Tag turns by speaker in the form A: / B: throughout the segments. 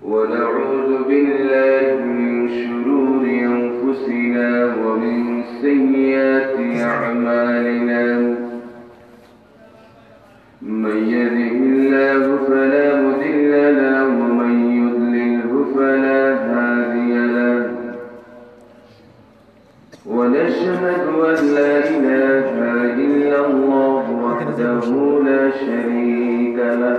A: ونعوذ بالله من شرور أنفسنا ومن سيئات أعمالنا من يهده الله فلا مضل له ومن يضلله فلا هادي له ونشهد أن لا إله إلا الله وحده لا شريك له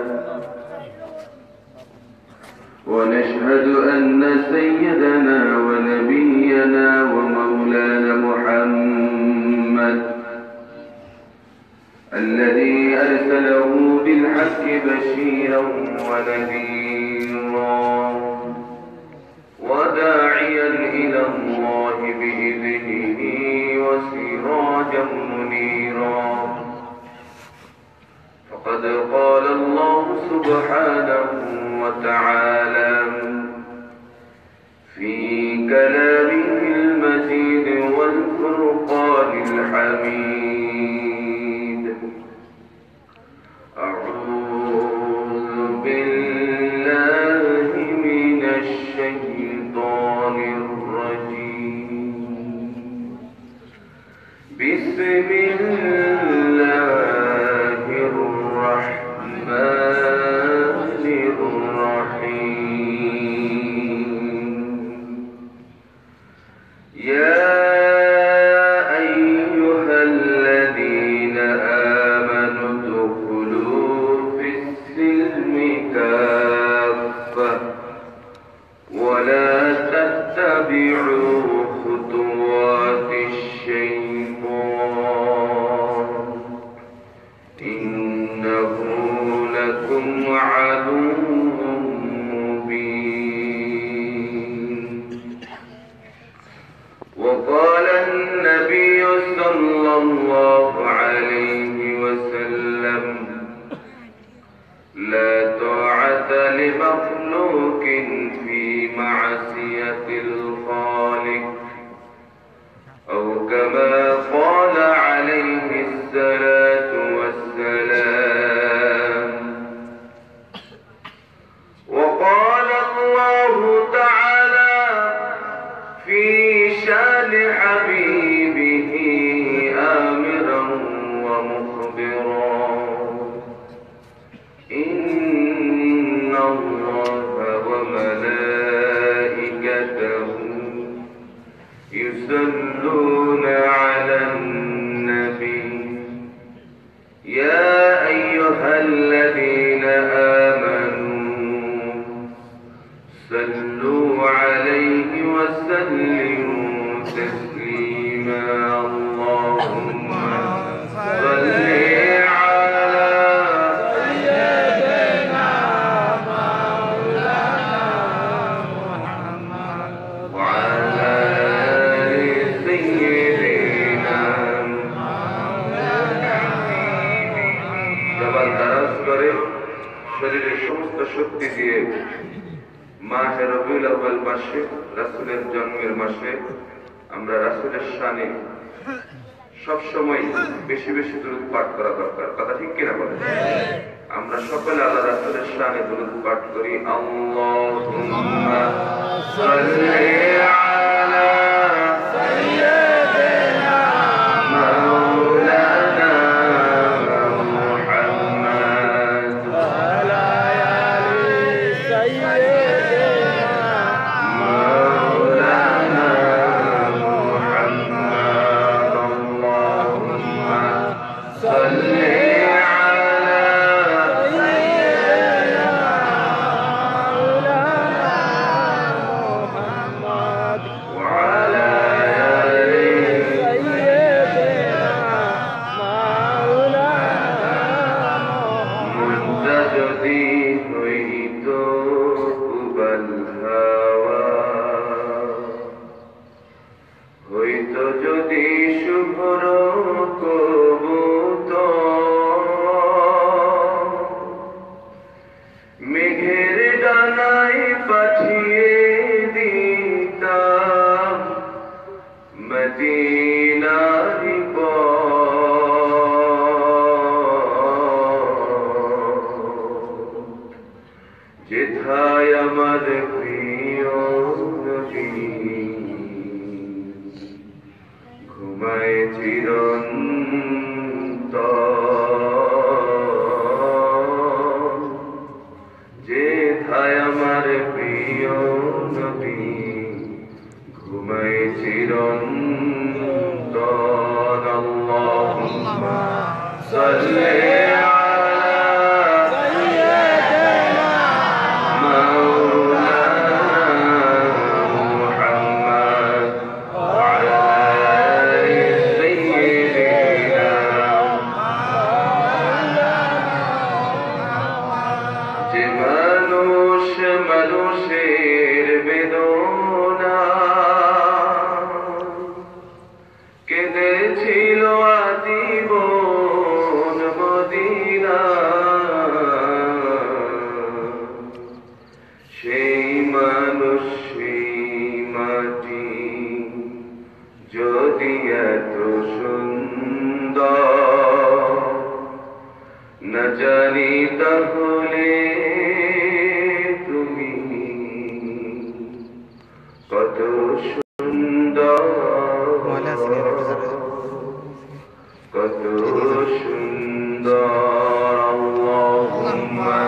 A: ونشهد أن سيدنا ونبينا ومولانا محمد الذي أرسله بالحق بشيرا ونذيرا وداعيا إلى الله بإذنه وسراجا منيرا فقد قال الله سبحانه وتعالى في كلامه المجيد والفرقان الحميد أعوذ بالله من الشيطان الرجيم بسم الله الرحمن وقال النبي صلى الله عليه وسلم لا طاعة لمخلوق في معصية الخالق أو كما قال عليه الصلاة والسلام وقال الله تعالى في شان حبيبه آمرا ومخبرا إن الله وملائكته يصلون على النبي يا أيها الذين آمنوا صلوا عليه وسلموا تسليما اللهم صل على سيدنا مولانا محمد وعلى آل سيدنا مولانا জবান দারাজ করে শরীরের সমস্ত শক্তি দিয়ে মাহে রবিউল আউয়াল মাসে রাসূলের জন্মের মাসে আমরা রাসূলের শানে সব সময় বেশি বেশি দরুদ পাঠ করা দরকার কথা ঠিক কিনা বলেন আমরা সকলে আল্লাহ রাসূলের শানে দরুদ পাঠ করি আল্লাহুম্মা সাল্লি আলা সাইয়্যিদিনা মাওলানা মুহাম্মদ ওয়া আলা আলি সাইয়্যিদিনা মাওলানা মুহাম্মদ আল্লাহুম্মা সাল্লি আলা সাইয়্যিদিনা মাওলানা মুহাম্মদ ওয়া আলা আলি সাইয়্যিদিনা মাওলানা মুহাম্মদ যদি হইতো কুবাল হাওয়া হইতো যদি শুভ্র কবুতর মেঘের ডানায় পাঠিয়ে দিতাম মদিনার পথ যেথায় আমার প্রিয় নবী ঘুমায় চিরন্তন, যেথায় আমার প্রিয় নবী ঘুমায় চিরন্তন। আল্লাহুম্মা সাল্লি মানুষের বেদনা কেঁদেছিল আজীবন মদিনা, সেই মানুষ সেই মাটি যদি এত সুন্দর না জানি তাহলে কত সুন্দর, কত সুন্দর। আল্লাহুম্মা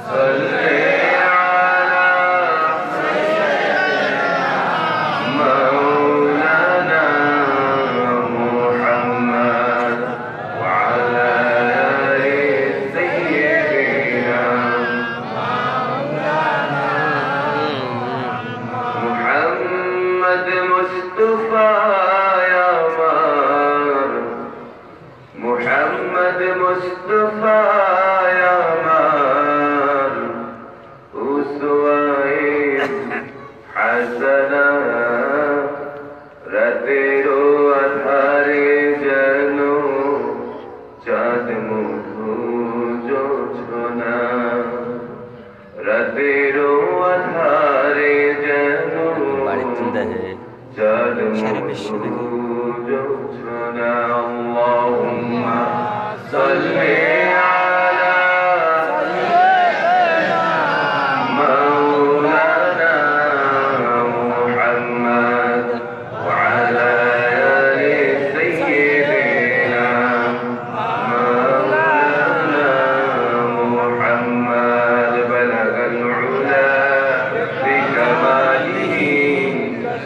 A: সাল্লি আলা মাওলানা মুহাম্মদ ওয়া আলা আলি সাইয়্যিদিনা মুহাম্মদ মুস্তাফা আমার, মুহাম্মদ মুস্তাফা আমার উসওয়ায়ে হাসানা, রাতের আধারে যেন চাঁদ মধু জোছনা, রাতের আধারে যেন চাঁদ মধু জোছনা। আল্লাহুম্মা সাল্লি আলা মাওলানা মুহাম্মদ ওয়া আলা আলি সাইয়্যিদিনা মাওলানা মুহাম্মদ বালাগাল উলা বিকামালিহি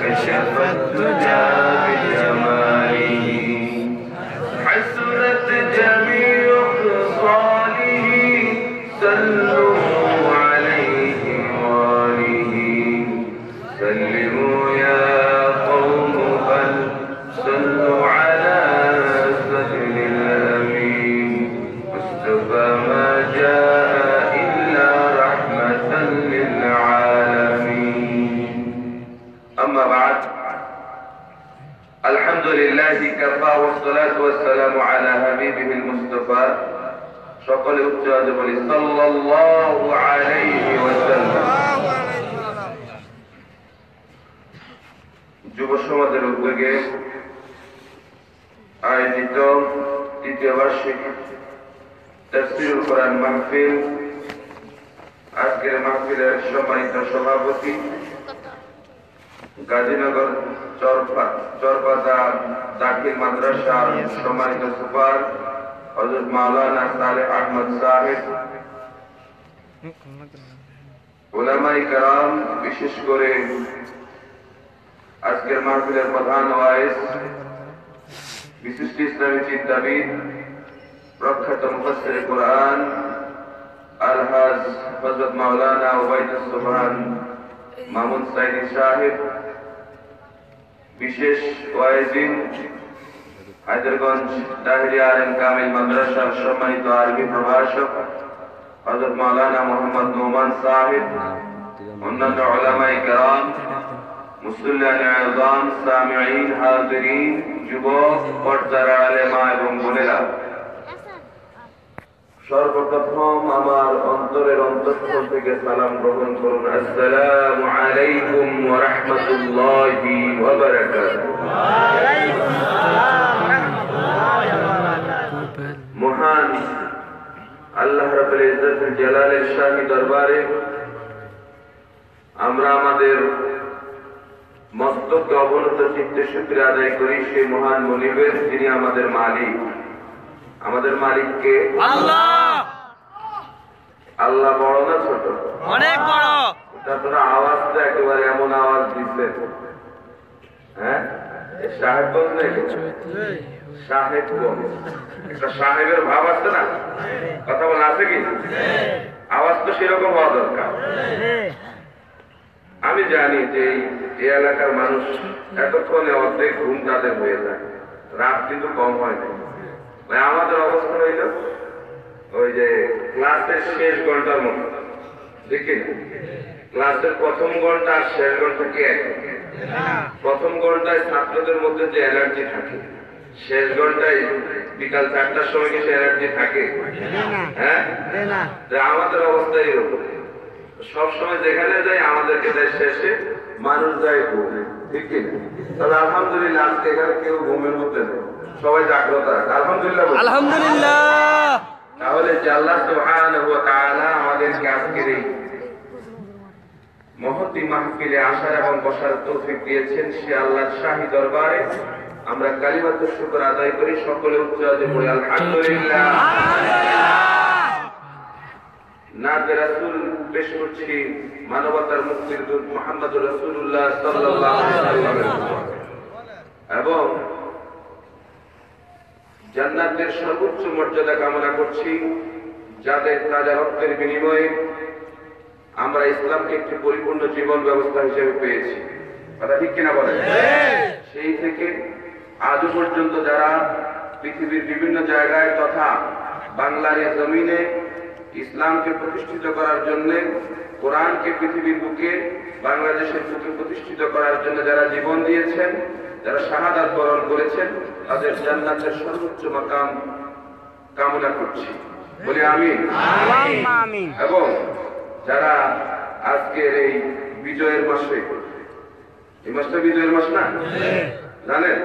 A: কাশাফাত দুজা বিজামালিহি حسنت جميع خصاله صلوا عليه وآله سلموا يا قوم بل صلوا على سجل الأمين مصطفى ما جاء إلا رحمة للعالمين. أما بعد، الحمد لله كفى والصلاة والسلام على حبيبه المصطفى সকলে উচ্চ আওয়াজে বলি সাল্লাল্লাহু আলাইহি ওয়াসাল্লাম। যুব সমাজের উদ্যোগে আয়োজিত তৃতীয় বার্ষিক তাফসীরুল কোরআন মাহফিল, আজকের মাহফিলের সম্মানিত সভাপতি গাজীনগর চরপাতা দাখিল মাদ্রাসার সম্মানিত সুপার হযরত মাওলানা সালেহ আহমদ সাহেব, উলামায়ে কেরাম, বিশেষ করে আজকের মাহফিলের প্রধান ওয়াইজ বিশিষ্ট ইসলামী চিন্তাবিদ প্রখ্যাত মুফাসসির কোরআন আলহাজ হযরত মাওলানা ওবাইদুস সুবহান মামুন সাইদি সাহেব, বিশেষ ওয়াইজিন হায়দারগঞ্জ দাহিরিয়া আলেম কামিল মাদ্রাসার সম্মানিত আরবি প্রভাষক হযরত মাওলানা মোহাম্মদ নোমান সাহেব, অন্যান্য উলামায়ে কেরাম, মুসল্লিয়ান আযম, সামিঈন, হাজিরিন, যুবক, পর্দার আলেমা এবং বোনেরা, সর্বপ্রথম আমার অন্তরের অন্তঃস্থল থেকে সালাম গ্রহণ করুন। আসসালামু আলাইকুম ওয়া রাহমাতুল্লাহি ওয়া বারাকাতুহু। মহান আল্লাহ রাব্বুল ইজ্জতুল জালালের শাহী দরবারে আমরা আমাদের মস্তকে অবনত চিত্তে শুকরিয়া আদায় করি সেই মহান মনিবের, যিনি আমাদের মালিক। আমাদের মালিককে আল্লাহ। আল্লাহ বড় না ছোট?
B: অনেক বড়।
A: তারপরে আওয়াজটা একেবারে এমন আওয়াজ দিচ্ছে, হ্যাঁ সাহেবগঞ্জ নাকি সাহেবগঞ্জ, একটা সাহেবের ভাব আছে না, কথা বলা আছে কি? আওয়াজ তো সেরকম হওয়া দরকার। আমি জানি যে এই এলাকার মানুষ এতক্ষণে অর্ধেক ঘুম তাদের হয়ে যায়, রাত কিন্তু কম হয় না। আমাদের অবস্থা হইল ওই যে ক্লাসের শেষ ঘন্টার মতো, দেখি ক্লাসের প্রথম ঘন্টা আর শেষ ঘন্টা কি এক? প্রথম ঘন্টায় ছাত্রদের মধ্যে যে এনার্জি থাকে, শেষ ঘন্টায় বিকাল 4টার সময় কি সে এনার্জি থাকে? হ্যাঁ, আমাদের অবস্থা এরকম। সবসময় যেখানে যাই আমাদেরকে দেয় শেষে, মানুষ যায় ঘুমে, ঠিক কি? তবে আলহামদুলিল্লাহ আজকে এখানে কেউ ঘুমের মধ্যে নেই, সবাই জাগ্রত আছে, আলহামদুলিল্লাহ
B: আলহামদুলিল্লাহ।
A: তাহলে যে আল্লাহ সুবহানাহু ওয়া তাআলা আমাদেরকে আজকের এই মহতি মাহফিলে আসার এবং বসার তৌফিক দিয়েছেন, সে আল্লাহর শাহী দরবারে আমরা কালিমাতুশ শুকর আদায় করি। সকলে উচ্চ আওয়াজে পড়ি আলহামদুলিল্লাহ। নাতে রাসূল পেশ করছি মানবতার মুক্তির দূত মুহাম্মদুর রাসূলুল্লাহ সাল্লাল্লাহু আলাইহি ওয়াসাল্লাম এবং জান্নাতের সর্বোচ্চ মর্যাদা কামনা করছি, যাদের তাজা রক্তের বিনিময়ে আমরা ইসলামকে একটি পরিপূর্ণ জীবন ব্যবস্থা হিসেবে পেয়েছি। কথা ঠিক কিনা বলেন? সেই থেকে আজ পর্যন্ত যারা পৃথিবীর বিভিন্ন জায়গায় তথা বাংলার এই জমিনে ইসলামকে প্রতিষ্ঠিত করার জন্য, কোরআনকে পৃথিবীর বুকে, বাংলাদেশের বুকে প্রতিষ্ঠিত করার জন্য যারা জীবন দিয়েছেন, যারা শাহাদাত বরণ করেছেন, তাদের জান্নাতের সর্বোচ্চ মাকাম কামনা করছি, বলি আমিন। এবং যারা আজকের এই বিজয়ের মাসে, এই মাসটা বিজয়ের মাস না জানেন?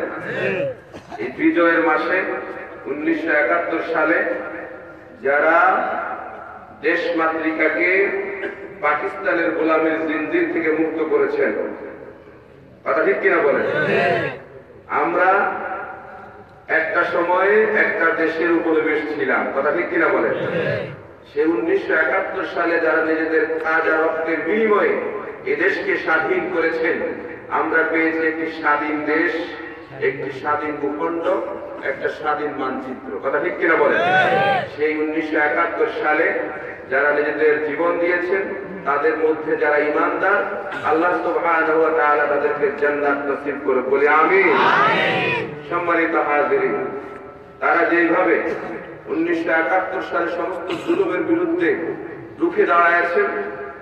A: এই বিজয়ের মাসে 1971 সালে যারা দেশ মাতৃকাকে পাকিস্তানের গোলামের জিনজির থেকে মুক্ত করেছেন, কথা ঠিক কিনা বলেন? আমরা একটা সময়ে একটা দেশের উপনিবেশ ছিলাম, কথা ঠিক কিনা বলেন? সে 1971 সালে যারা নিজেদের তাজা রক্তের বিনিময়ে এ দেশকে স্বাধীন করেছেন, আমরা পেয়েছি একটি স্বাধীন দেশ, একটি স্বাধীন ভূখণ্ড, একটা স্বাধীন মানচিত্র, কথা ঠিক কিনা বলেন? সেই 1971 সালে যারা নিজেদের জীবন দিয়েছেন, তাদের মধ্যে যারা ঈমানদার, আল্লাহ সুবহানাহু ওয়া তাআলা তাদেরকে জান্নাত নসিব করে, বলি আমিন। সম্মানিত হাজিরিন, তারা যেভাবে 1971 সালে সমস্ত জুলুমের বিরুদ্ধে রুখে দাঁড়াইছেন,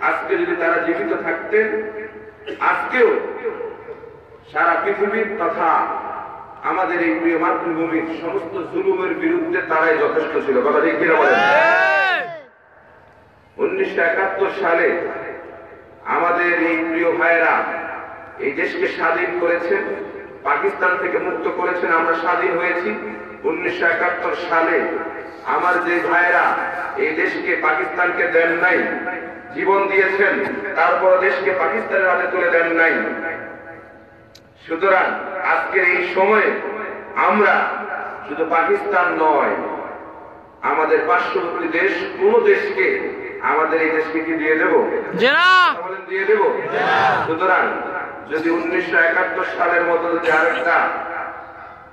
A: আজকে যদি তারা জীবিত থাকতেন, আজকেও সারা পৃথিবীর তথা আমাদের এই প্রিয় মাতৃভূমির সমস্ত জুলুমের বিরুদ্ধে তারাই যথেষ্ট ছিল, কথা ঠিক কিনা বলেন? 1971 সালে আমাদের এই প্রিয় ভাইয়েরা এই দেশকে স্বাধীন করেছেন, পাকিস্তান থেকে মুক্ত করেছেন, আমরা স্বাধীন হয়েছি। 1971 সালে আমার যে ভাইয়েরা এই দেশকে পাকিস্তানকে দেন নাই, জীবন দিয়েছেন, তারপর দেশকে পাকিস্তানের হাতে তুলে দেন নাই। সুতরাং আজকের এই সময়ে আমরা শুধু পাকিস্তান নয়, আমাদের পার্শ্ববর্তী দেশ, কোন দেশকে, আমাদের এই দেশকে কি দিয়ে দেব? বলেন দিয়ে দেব? সুতরাং যদি 1971 সালের মতো যদি আরেকটা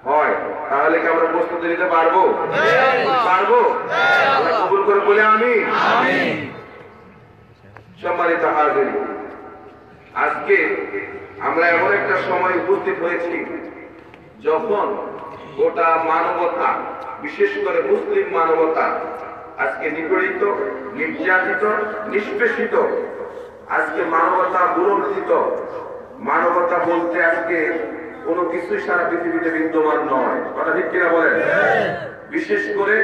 A: হয়, তাহলে কি আমরা প্রস্তুতি নিতে পারবো? পারবো? আল্লাহ কবুল করে বলে আমিন। সম্মানিত হাজিরিন, আজকে আমরা এমন একটা সময় উপস্থিত হয়েছি যখন গোটা মানবতা, বিশেষ করে মুসলিম মানবতা আজকে নিপীড়িত, নির্যাতিত, নিষ্পেষিত। আজকে মানবতা বুলন্দিত। মানবতা বলতে আজকে কোনো কিছুই সারা পৃথিবীতে বিদ্যমান নয়, কথা ঠিক কিনা বলেন? বিশেষ করে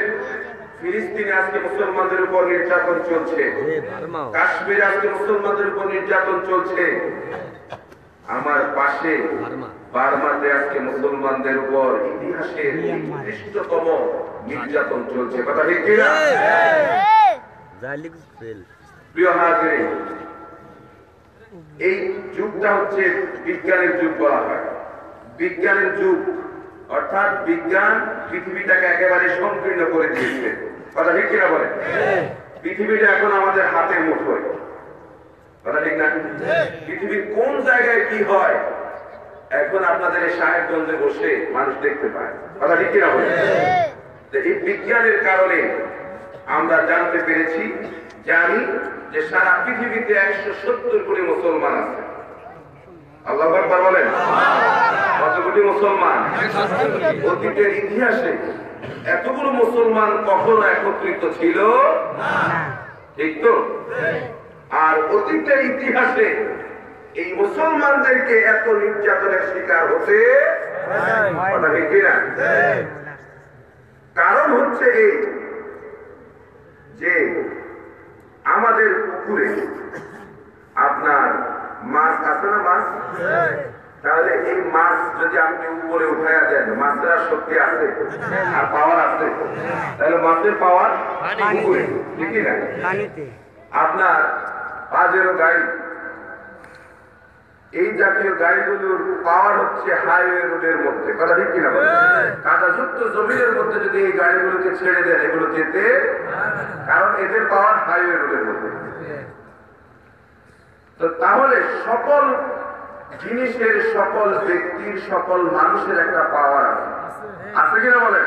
A: ফিলিস্তিনে আজকে মুসলমানদের উপর নির্যাতন চলছে, কাশ্মীরে আজকে মুসলমানদের উপর নির্যাতন চলছে, আমার পাশে বার্মাতে আজকে মুসলমানদের উপর ইতিহাসের নিকৃষ্টতম নির্যাতন চলছে, কথা ঠিক কিনা? প্রিয় হাজিরিন, এই যুগটা হচ্ছে বিজ্ঞানের যুগ বলা হয়। বিজ্ঞানের যুগ অর্থাৎ বিজ্ঞান পৃথিবীটাকে একেবারে সংকীর্ণ করে দিয়েছে। কথা ঠিক কিনা বলে? পৃথিবীটা এখন আমাদের হাতের মুঠোয়। কথা ঠিক না? পৃথিবীর কোন জায়গায় কি হয় এখন আপনাদের এই সাহেবগঞ্জে বসে মানুষ দেখতে পায়। কথা ঠিক কিনা বলে? এই বিজ্ঞানের কারণে আমরা জানতে পেরেছি, জানি যে সারা পৃথিবীতে 170 কোটি মুসলমান আছে। আল্লাহু আকবার বলেন। কত কোটি মুসলমান? অতীতের ইতিহাসে এতগুলো মুসলমান কখনো একত্রিত ছিল না, ঠিক তো? আর অতীতের ইতিহাসে এই মুসলমানদেরকে এত নির্যাতনের শিকার হতে কারণ হচ্ছে এই যে আমাদের পুকুরে আপনার মাছ আছে না, মাছ, তাহলে এই মাছ যদি আপনি উপরে উঠাইয়া দেন, মাছের শক্তি আছে আর পাওয়ার আছে, তাহলে মাছের পাওয়ার পুকুরে, ঠিক না? আপনার পাজেরো গাড়ি, এই জাতীয় গাড়িগুলোর পাওয়ার হচ্ছে হাইওয়ে রোডের মধ্যে। কথা ঠিক কিনা? কাদাযুক্ত জমিনের মধ্যে যদি এই গাড়িগুলোকে ছেড়ে দেন, এগুলো যেতে, কারণ এদের পাওয়ার হাইওয়ে রোডের মধ্যে। তো তাহলে সকল জিনিসের, সকল ব্যক্তির, সকল মানুষের একটা পাওয়ার আছে কিনা বলেন?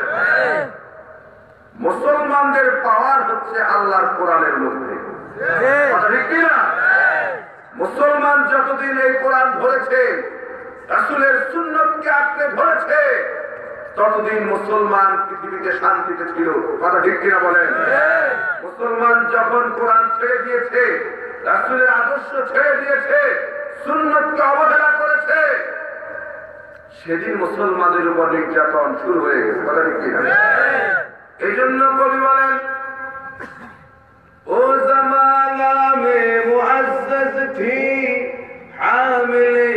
A: মুসলমানদের পাওয়ার হচ্ছে আল্লাহর কোরআনের মধ্যে। কথা ঠিক কিনা? মুসলমান যতদিন এই কোরআন ধরেছে, রাসূলের সুন্নতকে আঁকড়ে ধরেছে, ততদিন মুসলমান পৃথিবীতে শান্তিতে ছিল। কথা ঠিক কিনা বলেন? মুসলমান যখন কোরআন ছেড়ে দিয়েছে, রাসূলের আদর্শ ছেড়ে দিয়েছে, সুন্নতকে অবহেলা করেছে, সেদিন মুসলমানদের উপর নির্যাতন শুরু হয়ে গেছে। কথা ঠিক কিনা? এই জন্য কবি বলেন, ও জামানা মে মুআজ্জাজ থি হামিলে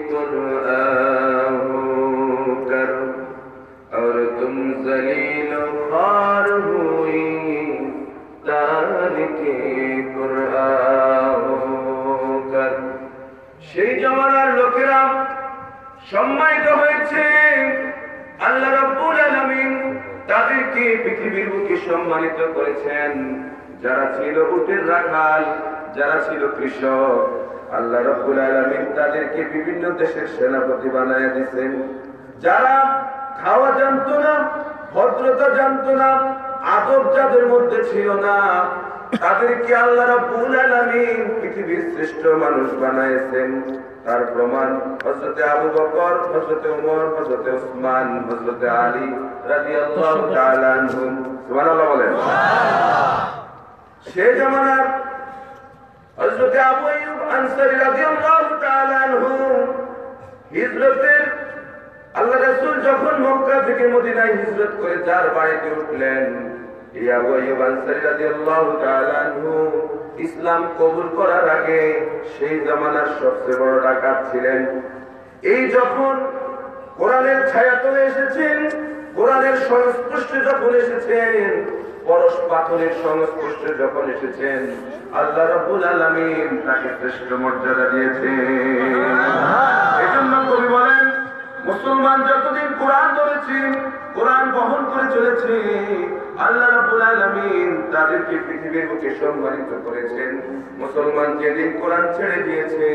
A: কুরআন কর और तुम जलील खार हुई तारिके कुरआन कर। সেই জামানার লোকেরা সম্মানিত হয়েছে, আল্লাহ রাব্বুল আলামিন তাদেরকে পৃথিবীর বুকে সম্মানিত করেছেন। যারা ছিল উটের রাখাল, যারা ছিল কৃষক, আল্লাহ রাব্বুল আলামিন তাদেরকে বিভিন্ন দেশের সেনাপতি বানায় দিয়েছেন। যারা খাওয়া জানতো না, ভদ্রতা জানতো না, আদব যাদের মধ্যে ছিল না, তাদেরকে আল্লাহ রাব্বুল আলামিন পৃথিবীর শ্রেষ্ঠ মানুষ বানাইছেন। তার প্রমাণ হযরত আবু বকর, হযরত ওমর, হযরত ওসমান, হযরত আলী রাদিয়াল্লাহু তাআলা আনহুম। সুবহানাল্লাহ বলেন। সেই জামানার হযরত আবু আইয়ুব আনসারী রাদিয়াল্লাহু তাআলা আনহু হিজরতের, আল্লাহ রাসূল যখন মক্কা থেকে মদিনায় হিজরত করে যার বাড়িতে উঠলেন, এই আবু আইয়ুব আনসারী রাদিয়াল্লাহু তাআলা আনহু ইসলাম কবুল করার আগে সেই জামানার সবচেয়ে বড় ডাকাত ছিলেন। এই যখন কোরআনের ছায়াতলে এসেছেন, কোরআনের সংস্পর্শে যখন এসেছেন, পরশ পাথরের সংস্পর্শে যখন এসেছেন, আল্লাহ রাব্বুল আলামিন তাকে শ্রেষ্ঠ মর্যাদা দিয়েছেন। এজন্য কবি বলেন, মুসলমান যতদিন কোরআন ধরেছে, কোরআন বহন করে চলেছে, আল্লাহ রাব্বুল আলামিন তাদেরকে পৃথিবীর বুকে সম্মানিত করেছেন। মুসলমান যেদিন কোরআন ছেড়ে দিয়েছে,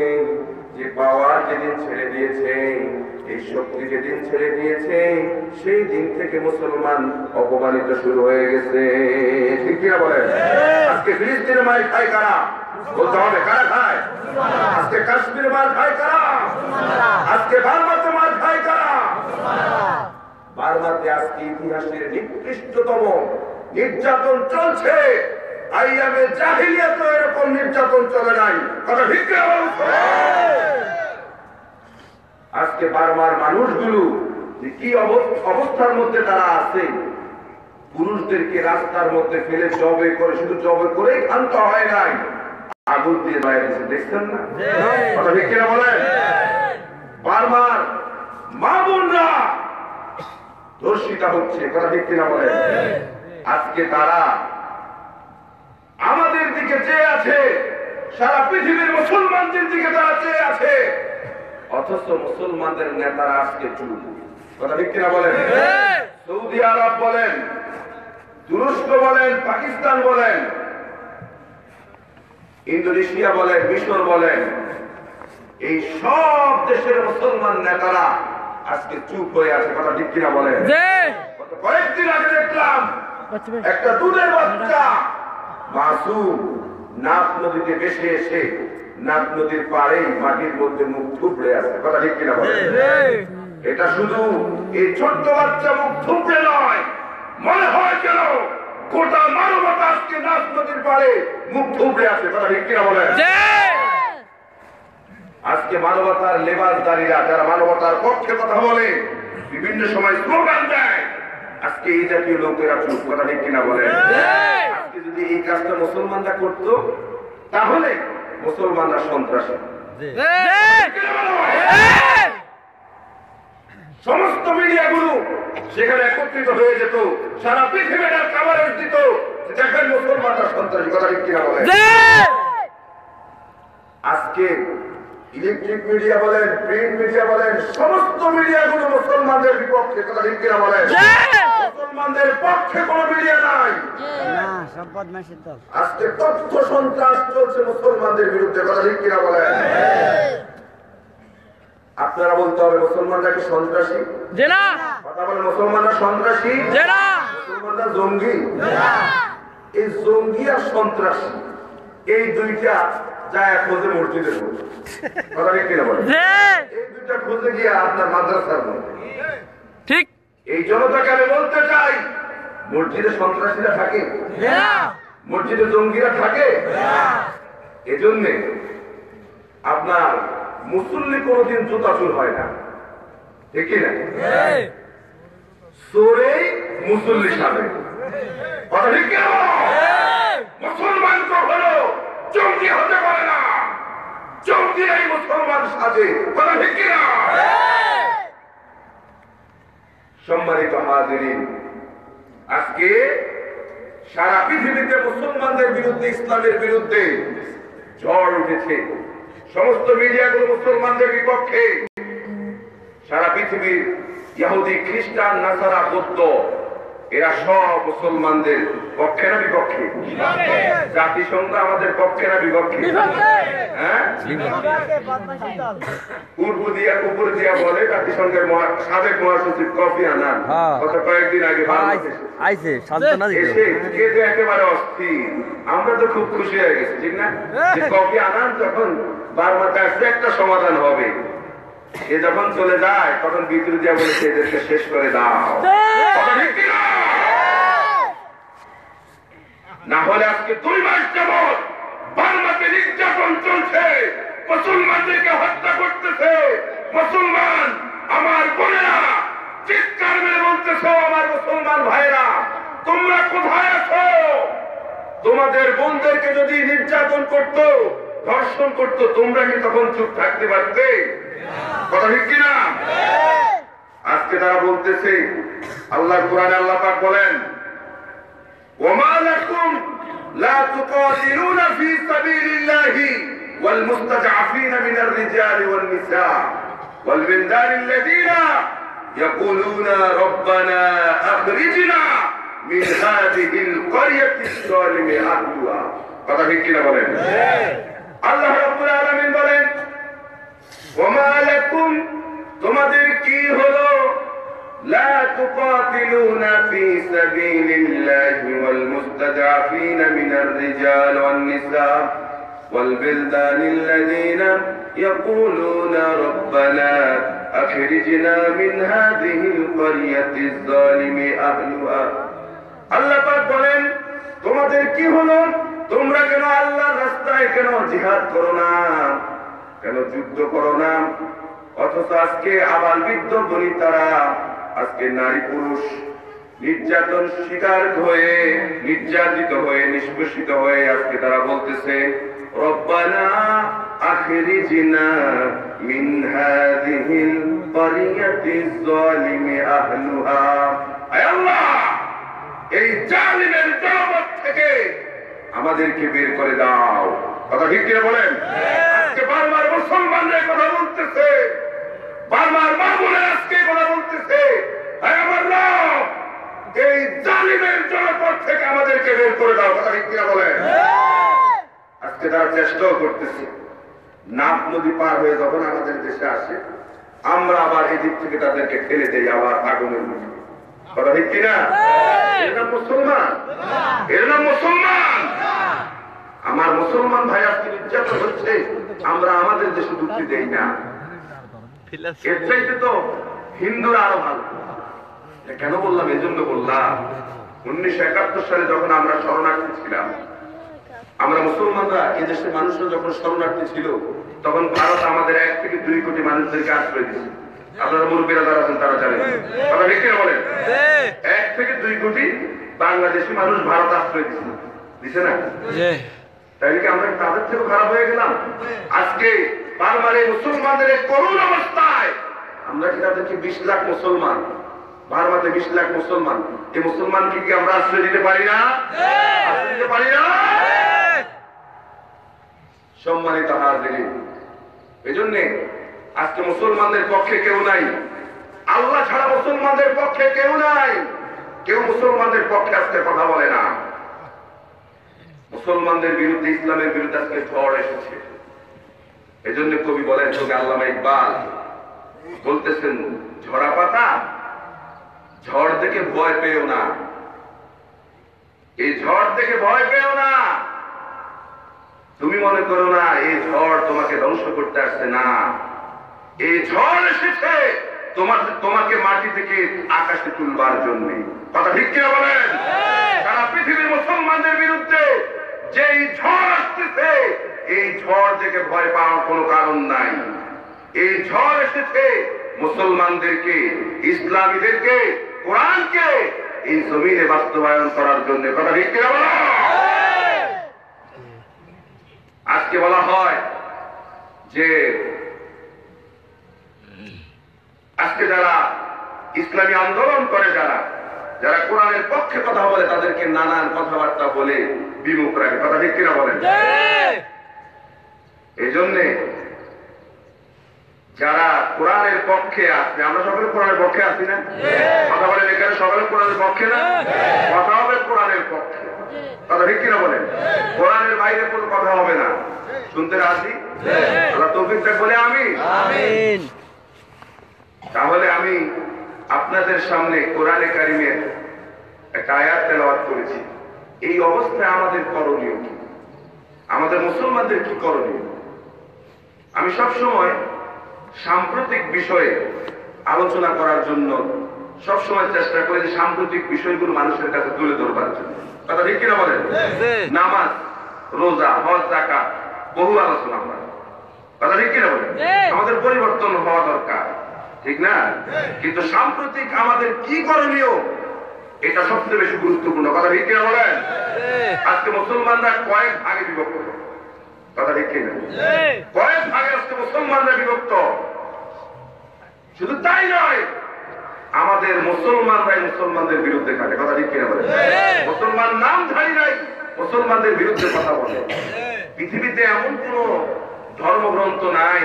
A: যে পাওয়ার যেদিন ছেড়ে দিয়েছে, এই শক্তি যেদিন ছেড়ে দিয়েছে, সেই দিন থেকে মুসলমান অপমানিত শুরু হয়ে গেছে। ঠিক কিনা বলেন? আজকে ফিলিস্তিনের মার খায় কারা? বলতে হবে, কারা খায়? আজকে কাশ্মীরের মার খায় কারা? আজকে বার্মাতে মার খায় কারা? বার্মাতে আজকে ইতিহাসের নিকৃষ্টতম নির্যাতন চলছে। আইয়ামে জাহিলিয়াতে এরকম নির্যাতন চলে নাই। কথা ঠিক কিনা বলুন? আজকে বার্মার মানুষগুলো যে কি অবস্থার মধ্যে তারা আছে, পুরুষদেরকে রাস্তার মধ্যে ফেলে জবে করে, শুধু জবে করেই ক্ষান্ত হয় নাই, আগুন দিয়ে বাইরে দিচ্ছে, দেখছেন না? কথা ঠিক কিনা বলেন? বারবার মা বোনরা ধর্ষিতা হচ্ছে। কথা ঠিক কিনা বলেন? আজকে তারা আমাদের দিকে চেয়ে আছে, সারা পৃথিবীর মুসলমানদের দিকে তারা চেয়ে আছে, অথচ মুসলমানদের নেতারা আজকে চুপ। কথা ঠিক কিনা বলেন? সৌদি আরব বলেন, তুরস্ক বলেন, পাকিস্তান বলেন, ইন্দোনেশিয়া বলেন, মিশর বলেন, এই সব দেশের মুসলমান নেতারা আজকে চুপ হয়ে আছে। কথা ঠিক কিনা বলেন? কয়েকদিন আগে দেখলাম একটা দুধের বাচ্চা মাসুম নাফ নদীতে ভেসে এসে নাফ নদীর পাড়েই মাটির মধ্যে মুখ থুবড়ে আছে। কথা ঠিক কিনা বলেন? এটা শুধু এই ছোট্ট বাচ্চা মুখ থুবড়ে নয়, মনে হয় যেন গোটা মানবতা আজকে নাফ নদীর পাড়ে মুখ থুবড়ে আছে। কথা ঠিক কিনা বলেন? আজকে মানবতার লেবাসদারীরা যারা মানবতার পক্ষে কথা বলে, বিভিন্ন সময় স্লোগান দেয়, আজকে এই জাতীয় লোকেরা চুপ। কথা ঠিক কিনা বলেন? আজকে যদি এই কাজটা মুসলমানরা করত, তাহলে মুসলমানরা সন্ত্রাসী, সমস্ত মিডিয়াগুলো সেখানে একত্রিত হয়ে যেত, সারা পৃথিবীর কভারেজ দিত, দেখেন মুসলমানরা সন্ত্রাসী। কথা ঠিক কিনা বলেন? আজকে ইলেকট্রিক মিডিয়া বলেন, প্রিন্ট মিডিয়া বলেন, সমস্ত মিডিয়াগুলো মুসলমানদের বিপক্ষে। কথা ঠিক কিনা বলেন? মুসলমানদের পক্ষে কোনো মিডিয়া নাই। আজকে তথ্য সন্ত্রাস চলছে মুসলমানদের বিরুদ্ধে। কথা ঠিক কিনা বলেন? আপনারা বলতে হবে মুসলমানরা কি সন্ত্রাসী? কথা বলেন, মুসলমানরা সন্ত্রাসী? মুসলমানরা জঙ্গি? এই জঙ্গি আর সন্ত্রাসী এই দুইটা যায় খোঁজে মসজিদের মধ্যে। কথা ঠিক কিনা বলেন? এই দুইটা খোঁজে গিয়ে আপনার মাদ্রাসার মধ্যে। ঠিক। এই জনতাকে আমি বলতে চাই, মসজিদে সন্ত্রাসীরা থাকে, মসজিদে জঙ্গিরা থাকে। এজন্য আপনার মুসল্লি কোনদিন জুতা চুর হয় না, ঠিক কিনা? চোরেই মুসল্লি সাজে। কথা ঠিক কিনা? মুসলমান কখনো জঙ্গি হতে পারে না, জঙ্গি এই মুসলমান সাজে। কথা ঠিক কিনা? সম্মানিত হাজিরিন, আজকে সারা পৃথিবীতে মুসলমানদের বিরুদ্ধে, ইসলামের বিরুদ্ধে ঝড় উঠেছে। সমস্ত মিডিয়াগুলো মুসলমানদের বিপক্ষে। সারা পৃথিবীর ইহুদি, খ্রিস্টান, নাসারা, বৌদ্ধ এরা সব মুসলমানদের পক্ষে না বিপক্ষে? জাতিসংঘ আমাদের পক্ষে না বিপক্ষে? হ্যাঁ, পূর্ব দিয়া উপর দিয়া বলে জাতিসংঘের সাবেক মহাসচিব কফি আনান গত কয়েকদিন আগে এসে একেবারে অস্থির। আমরা তো খুব খুশি হয়ে গেছি, ঠিক না? যে কফি আনান যখন বারবার কাছে একটা সমাধান হবে, এ যখন চলে যায় তখন বিদ্রোহ দিয়া বলেছে এদেরকে শেষ করে দাও। না হলে আজকে 2 মাস যাবৎ বার্মাতে নির্যাতন চলছে, মুসলমানদেরকে হত্যা করতেছে। মুসলমান আমার বোনেরা চিৎকার মেরে বলতেছে, আমার মুসলমান ভাইরা তোমরা কোথায় আছো? তোমাদের বোনদেরকে যদি নির্যাতন করতো, ধর্ষণ করতো, তোমরা কি তখন চুপ থাকতে পারতে? কথা ঠিক কিনা? আজকে তারা বলতেছে, আল্লাহ কোরআনে আল্লাহ পাক বলেন, ওমা লাকুম লা তুকাতিলুনা ফি সাবিলিল্লাহি ওয়াল মুস্তাজআফিনা মিনার রিজালি ওয়ান নিসা ওয়াল বিলদানিল্লাযিনা ইয়াকুলুনা রব্বানা আখরিজনা মিন হাযিহিল ক্বরিয়াতিজ যালিমি আহলুহা। কথা ঠিক কিনা বলেন? আল্লাহ রাব্বুল আলামিন বলেন, ওমা লাকুম তোমাদের কি হলো, লা তুকাতিলুনা ফি সাবিলিল্লাহি ওয়াল মুস্তাদআফিনা মিনার রিজাল ওয়ান নিসা ওয়াল বিলদানিল্লাযিনা ইয়াকুলুনা রব্বানা আখরিজনা মিন হাযিহিল ক্বরিয়াতিজ যালিমি আহলুহা। আল্লাহ পাক বলেন, তোমাদের কি হলো, তোমরা কেন আল্লাহর রাস্তায় কেন জিহাদ করো না, কেন যুদ্ধ করো না? অথচ আজকে আবাল বৃদ্ধ বনিতারা, আজকে নারী পুরুষ নির্যাতন শিকার হয়ে, নির্যাতিত হয়ে, নিষ্পেষিত হয়ে আজকে তারা বলতেছে, রব্বানা আখরিজনা মিন হাযিহিল ক্বরিয়াতিজ যালিমি আহলুহা। আয় আল্লাহ, এই জালিমের জনপদ থেকে
B: আমাদেরকে বের করে দাও। কথা ঠিক কিনা বলেন? আজকে বারবার মুসলমানদের কথা বলতেছে, বারবার মা বলে আজকে কথা বলতেছে, আমার রব এই জালিমের জনপদ থেকে আমাদেরকে বের করে দাও। কথা ঠিক কিনা বলেন? আজকে তারা চেষ্টাও করতেছে, নাফ নদী পার হয়ে যখন আমাদের দেশে আসে আমরা আবার এদিক থেকে তাদেরকে ঠেলে দেই আবার আগুনের মুখে। কথা ঠিক কিনা? এর নাম মুসলমান? এর নাম মুসলমান? আমার মুসলমান ভাই আজকে নির্যাতন হচ্ছে, আমরা আমাদের দেশে ঢুকতে দেই না। এর চাইতে তো হিন্দুরা আরো ভালো। কেন বললাম? এই জন্য বললাম 1971 সালে যখন আমরা শরণার্থী ছিলাম, আমরা মুসলমানরা এদেশের মানুষরা যখন শরণার্থী ছিল তখন ভারত আমাদের 1 থেকে 2 কোটি মানুষদেরকে আশ্রয় দিয়েছে। আপনারা মুরব্বীরা যারা আছেন তারা জানেন। কথা ঠিক কিনা বলেন? 1 থেকে 2 কোটি বাংলাদেশি মানুষ ভারত আশ্রয় দিয়েছে, দিছে না? তাইলে কি আমরা তাদের থেকে খারাপ হয়ে গেলাম? আজকে বারবারে মুসলমানদের এই করুণ অবস্থায় আমরা কি তাদেরকে 20 লাখ মুসলমান, ভারতে 20 লাখ মুসলমান, এই মুসলমানকে কি আমরা আশ্রয় দিতে পারি না? আশ্রয় দিতে পারি না? সম্মানিত হাজিরিন, এজন্য আজকে মুসলমানদের পক্ষে কেউ নাই, আল্লাহ ছাড়া মুসলমানদের পক্ষে কেউ নাই। কেউ মুসলমানদের পক্ষে আজকে কথা বলে না। মুসলমানদের বিরুদ্ধে, ইসলামের বিরুদ্ধে আজকে ঝড় এসেছে। এজন্য কবি বলেন, কবি আল্লামা ইকবাল বলতেছেন, ঝরা পাতা ঝড় দেখে ভয় পেও না, এই ঝড় দেখে ভয় পেও না। তুমি মনে করো না এই ঝড় তোমাকে ধ্বংস করতে আসছে, না, এই ঝড় এসেছে তোমাকে মাটি থেকে আকাশে তুলবার জন্য। কথা ঠিক কিনা বলেন? সারা পৃথিবীর মুসলমানদের বিরুদ্ধে যেই ঝড় আসতেছে, এই ঝড় থেকে ভয় পাওয়ার কোনো কারণ নাই। এই ঝড় এসেছে মুসলমানদেরকে, ইসলামীদেরকে, কোরআনকে এই জমিনে বাস্তবায়ন করার জন্য। কথা ঠিক কিনা বলো? আজকে বলা হয় যে আজকে যারা ইসলামী আন্দোলন করে, যারা কোরআনের পক্ষে কথা বলে, তাদেরকে নানান কথাবার্তা বলে বিমুখ রাখে। কথা ঠিক কিনা বলেন? এই জন্যে যারা কোরআনের পক্ষে আছে, আমরা সকলে কোরআনের পক্ষে আছি না? কথা বলেন এখানে সকলে কোরআনের পক্ষে না? কথা হবে কোরআনের পক্ষে। কথা ঠিক কিনা বলেন? কোরআনের বাইরে কোনো কথা হবে না। শুনতে রাজি? আল্লাহ তৌফিক দেখ বলে আমিন। তাহলে আমি আপনাদের সামনে কোরআনে কারিমের একটা আয়াত তেলাওয়াত করেছি। এই অবস্থায় আমাদের করণীয় কি? আমাদের মুসলমানদের কি করণীয়? আমি সবসময় সাম্প্রতিক বিষয়ে আলোচনা করার জন্য সবসময় চেষ্টা করি যে সাম্প্রতিক বিষয়গুলো মানুষের কাছে তুলে ধরবার জন্য। কথা ঠিক কিনা বলেন? নামাজ, রোজা, হজ, যাকাত বহু আলোচনা হয়। কথা ঠিক কিনা বলেন? আমাদের পরিবর্তন হওয়া দরকার, ঠিক না? কিন্তু সাম্প্রতিক আমাদের কি করণীয়, এটা সবচেয়ে বেশি গুরুত্বপূর্ণ। কথা ঠিক কিনা বলেন? আজকে মুসলমানরা কয়েক ভাগে বিভক্ত। কথা ঠিক কিনা? কয়েক ভাগে আজকে মুসলমানরা বিভক্ত। শুধু তাই নয়, আমাদের মুসলমানরাই মুসলমানদের বিরুদ্ধে খাটে। কথা ঠিক কিনা বলেন? মুসলমান নামধারী নাই মুসলমানদের বিরুদ্ধে কথা বলে। পৃথিবীতে এমন কোন ধর্মগ্রন্থ নাই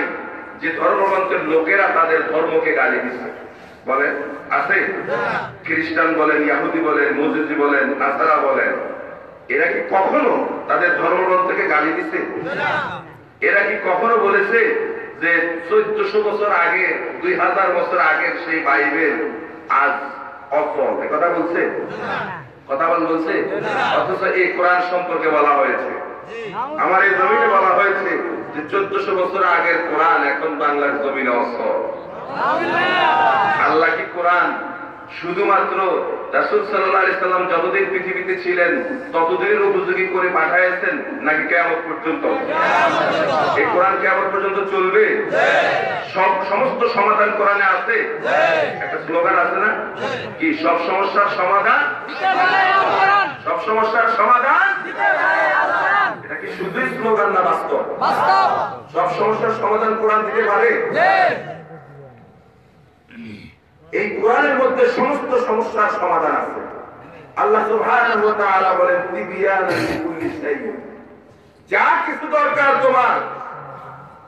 B: যে ধর্মগ্রন্থের লোকেরা তাদের ধর্মকে গালি দিচ্ছে। বলেন আছে? খ্রিস্টান বলেন, ইহুদি বলেন, মজুসি বলেন, নাসারা বলেন, এরা কি কখনো তাদের ধর্মগ্রন্থকে গালি দিচ্ছে? এরা কি কখনো বলেছে যে 1400 বছর আগে, 2000 বছর আগের সেই বাইবেল আজ অফল? কথা বলছে? কথা বলছে? অথচ এই কোরআন সম্পর্কে বলা হয়েছে, আমার এই জমিনে বলা হয়েছে যে 1400 বছর আগের কোরআন এখন বাংলার জমিনে অসল। আল্লাহ কি কোরআন শুধুমাত্র রাসূল সাল্লাল্লাহু আলাইহি সাল্লাম যতদিন পৃথিবীতে ছিলেন ততদিনের উপযোগী করে পাঠাইছেন, নাকি কিয়ামত পর্যন্ত? এই কোরআন কিয়ামত পর্যন্ত চলবে? সমস্ত সমাধান কোরআনে আছে। একটা স্লোগান আছে না, কি? সব সমস্যার সমাধান, সব সমস্যার সমাধান। এটা কি শুধুই স্লোগান না বাস্তব? সব সমস্যার সমাধান কোরআন দিতে পারে? এই কোরআনের মধ্যে সমস্ত সমস্যার সমাধান আছে। আল্লাহ সুবহানাহু ওয়া তাআলা বলেন তিবিয়ানান লিকুল্লি শাই, যা কিছু দরকার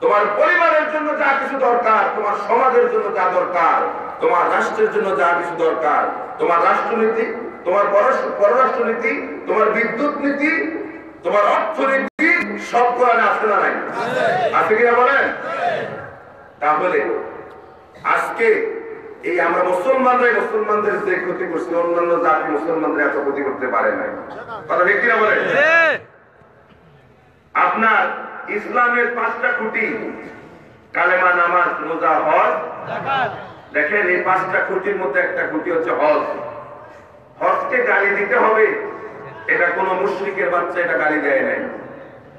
B: তোমার পরিবারের জন্য যা কিছু দরকার, তোমার সমাজের জন্য যা দরকার, তোমার রাষ্ট্রের জন্য যা কিছু দরকার, তোমার রাষ্ট্রনীতি, তোমার পররাষ্ট্রনীতি, তোমার বিদ্যুৎ নীতি, তোমার অর্থনীতি, সব কোরআনে আছে না নাই? আছে কিনা বলেন? তাহলে আজকে এই আমরা মুসলমানদের যে ক্ষতি করছি, অন্যান্য জাতি মুসলমানদের এত ক্ষতি করতে পারে নাই। কথা ঠিক কিনা বলেন? আপনার ইসলামের 5টা খুঁটি, কালেমা, নামাজ, রোজা, হজ। দেখেন এই 5টা খুঁটির মধ্যে একটা খুঁটি হচ্ছে হজ। হজকে গালি দিতে হবে, এটা কোন মুশরিকের বাচ্চা এটা গালি দেয় নাই।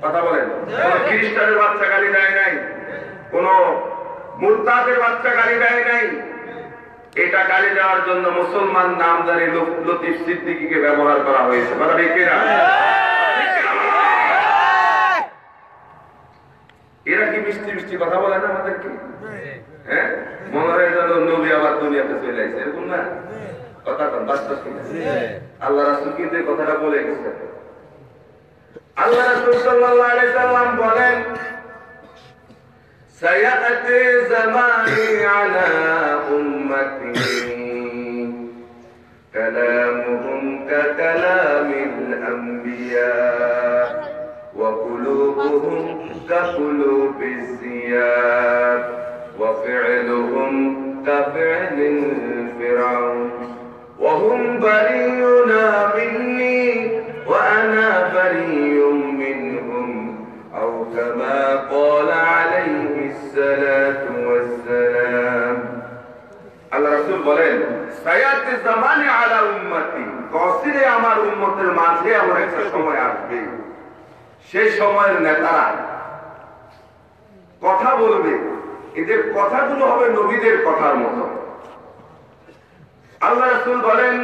B: কথা বলেন? কোন খ্রিস্টানের বাচ্চা গালি দেয় নাই, কোন মুরতাদের বাচ্চা গালি দেয় নাই। এটা গালি দেওয়ার জন্য মুসলমান নামদারি লতিফ সিদ্দিকীকে ব্যবহার করা হয়েছে। কথা ঠিক কিনা? এরা কি মিষ্টি মিষ্টি কথা বলে না আমাদেরকে? হ্যাঁ, মনে হয় যেন নবী আবার দুনিয়াতে চলে আসছে, এরকম না? কথা বাস্তব কিনা? আল্লাহ রাসূল কিন্তু এই কথাটা বলে গেছেন। আল্লাহ রাসূল সাল্লাল্লাহু আলাইহি সাল্লাম বলেন, সায়াতি জামানি আলা উম্মতি কালামুহুম কাকালামিল আম্বিয়া ওয়া কুলুবুহুম কাকুলুবিজ জিয়াদ ওয়া ফি'লুহুম কাফি'লিল ফিরআউন ওয়া হুম বারিউনা মিন্নি ওয়া আনা বারিউম মিনহুম আও কামা ক্বালা আলাইহিস সালাতু ওয়াস সালাম। আল্লাহ রাসূল বলেন, সায়াতি জামানি আলা উম্মতি, কসিরে আমার উম্মতের মাঝে এমন একটা সময় আসবে, সেই সময়ের নেতারা কথা বলবে, এদের কথাগুলো হবে নবীদের কথার মতো। আল্লাহ রাসূল বলেন,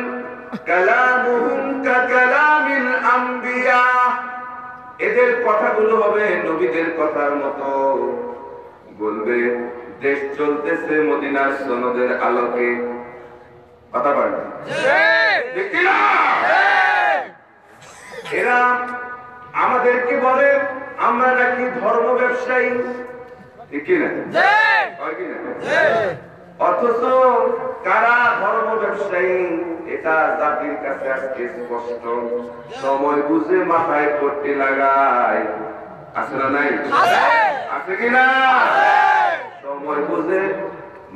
B: কালামুহুম কাকালামিল আম্বিয়া, এদের কথাগুলো হবে নবীদের কথার মতো। বলবে, দেশ চলতেছে মদিনার সনদের আলোকে। কথা বলেন? এরা আমাদেরকে বলে আমরা নাকি ধর্ম ব্যবসায়ী, ঠিক না? অথচ কারা ধর্ম ব্যবসায়ী এটা জাতির কাছে আজকে স্পষ্ট। সময় বুঝে মাথায় পট্টি লাগায়, আছে না নাই? আছে কিনা? সময় বুঝে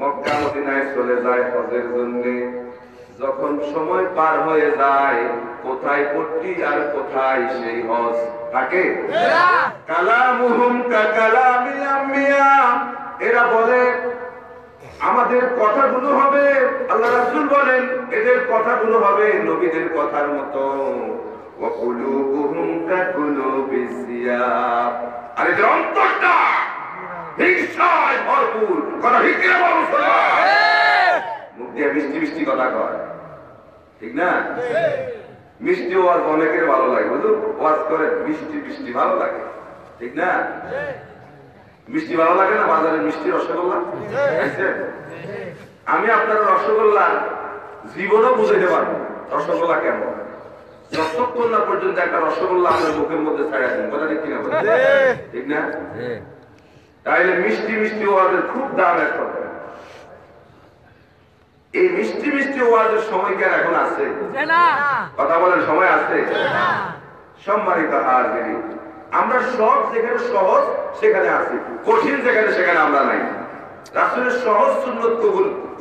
B: মক্কা মদিনায় চলে যায় হজের জন্য। যখন সময় পার হয়ে যায়, কোথায় পট্টি আর কোথায় সেই হজ থাকে? কালামুহুম কাকালামিল আম্বিয়া, এরা বলে আমাদের কথাগুলো হবে, আল্লাহ রাসূল বলেন এদের কথাগুলো হবে নবীদের কথার মতো। ওয়া কুলুবুহুম কাকুলুবিজ জিয়াব, আর এদের অন্তরটা হিংসায় ভরপুর। কথা ঠিক কিনা বলুন? মুখ দিয়ে মিষ্টি মিষ্টি কথা কয়, ঠিক না? মিষ্টি ওয়াজ অনেকের ভালো লাগে, বুঝলো? ওয়াজ করে মিষ্টি মিষ্টি ভালো লাগে, ঠিক না? মিষ্টি ভালো লাগে না? বাজারে মিষ্টি রসগোল্লা, আমি আপনার রসগোল্লা জীবনও বুঝাইতে পারবো রসগোল্লা কেমন, যতক্ষণ না পর্যন্ত একটা রসগোল্লা আপনার মুখের মধ্যে ছাড়া দিন। কথা ঠিক কিনা? ঠিক না? তাইলে মিষ্টি মিষ্টি ওয়াজের খুব দাম এখন। এই মিষ্টি মিষ্টি ওয়াজের সময় কি এখন আছে? কথা বলেন, সময় আছে? সম্মানিত হাজিরিন, আমরা সব যেখানে সহজ সেখানে আছি, কঠিন যেখানে সেখানে আমরা নাই। রাসূলের সহজ সুন্নত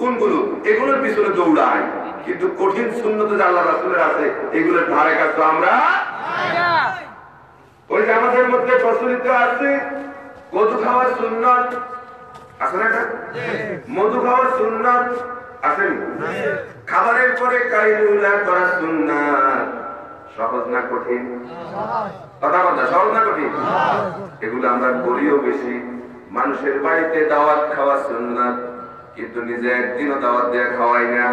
B: কোনগুলো, এগুলোর পিছনে দৌড়াই, কিন্তু কঠিন সুন্নত যে আল্লাহ রাসূলের আছে এগুলোর ধারে কাছে আমরা। ওই যে আমাদের মধ্যে প্রচলিত আছে মধু খাওয়ার সুন্নত, আছে না? মধু খাওয়ার সুন্নত আছে, খাবারের পরে কাইলুলা করা সুন্নাত। সহজ না কঠিন? কথা বলতে সহজ না কঠিন? এগুলো আমরা করিও বেশি। মানুষের বাড়িতে দাওয়াত খাওয়া সুন্নাত, কিন্তু নিজে একদিনও দাওয়াত দিয়ে খাওয়াই না,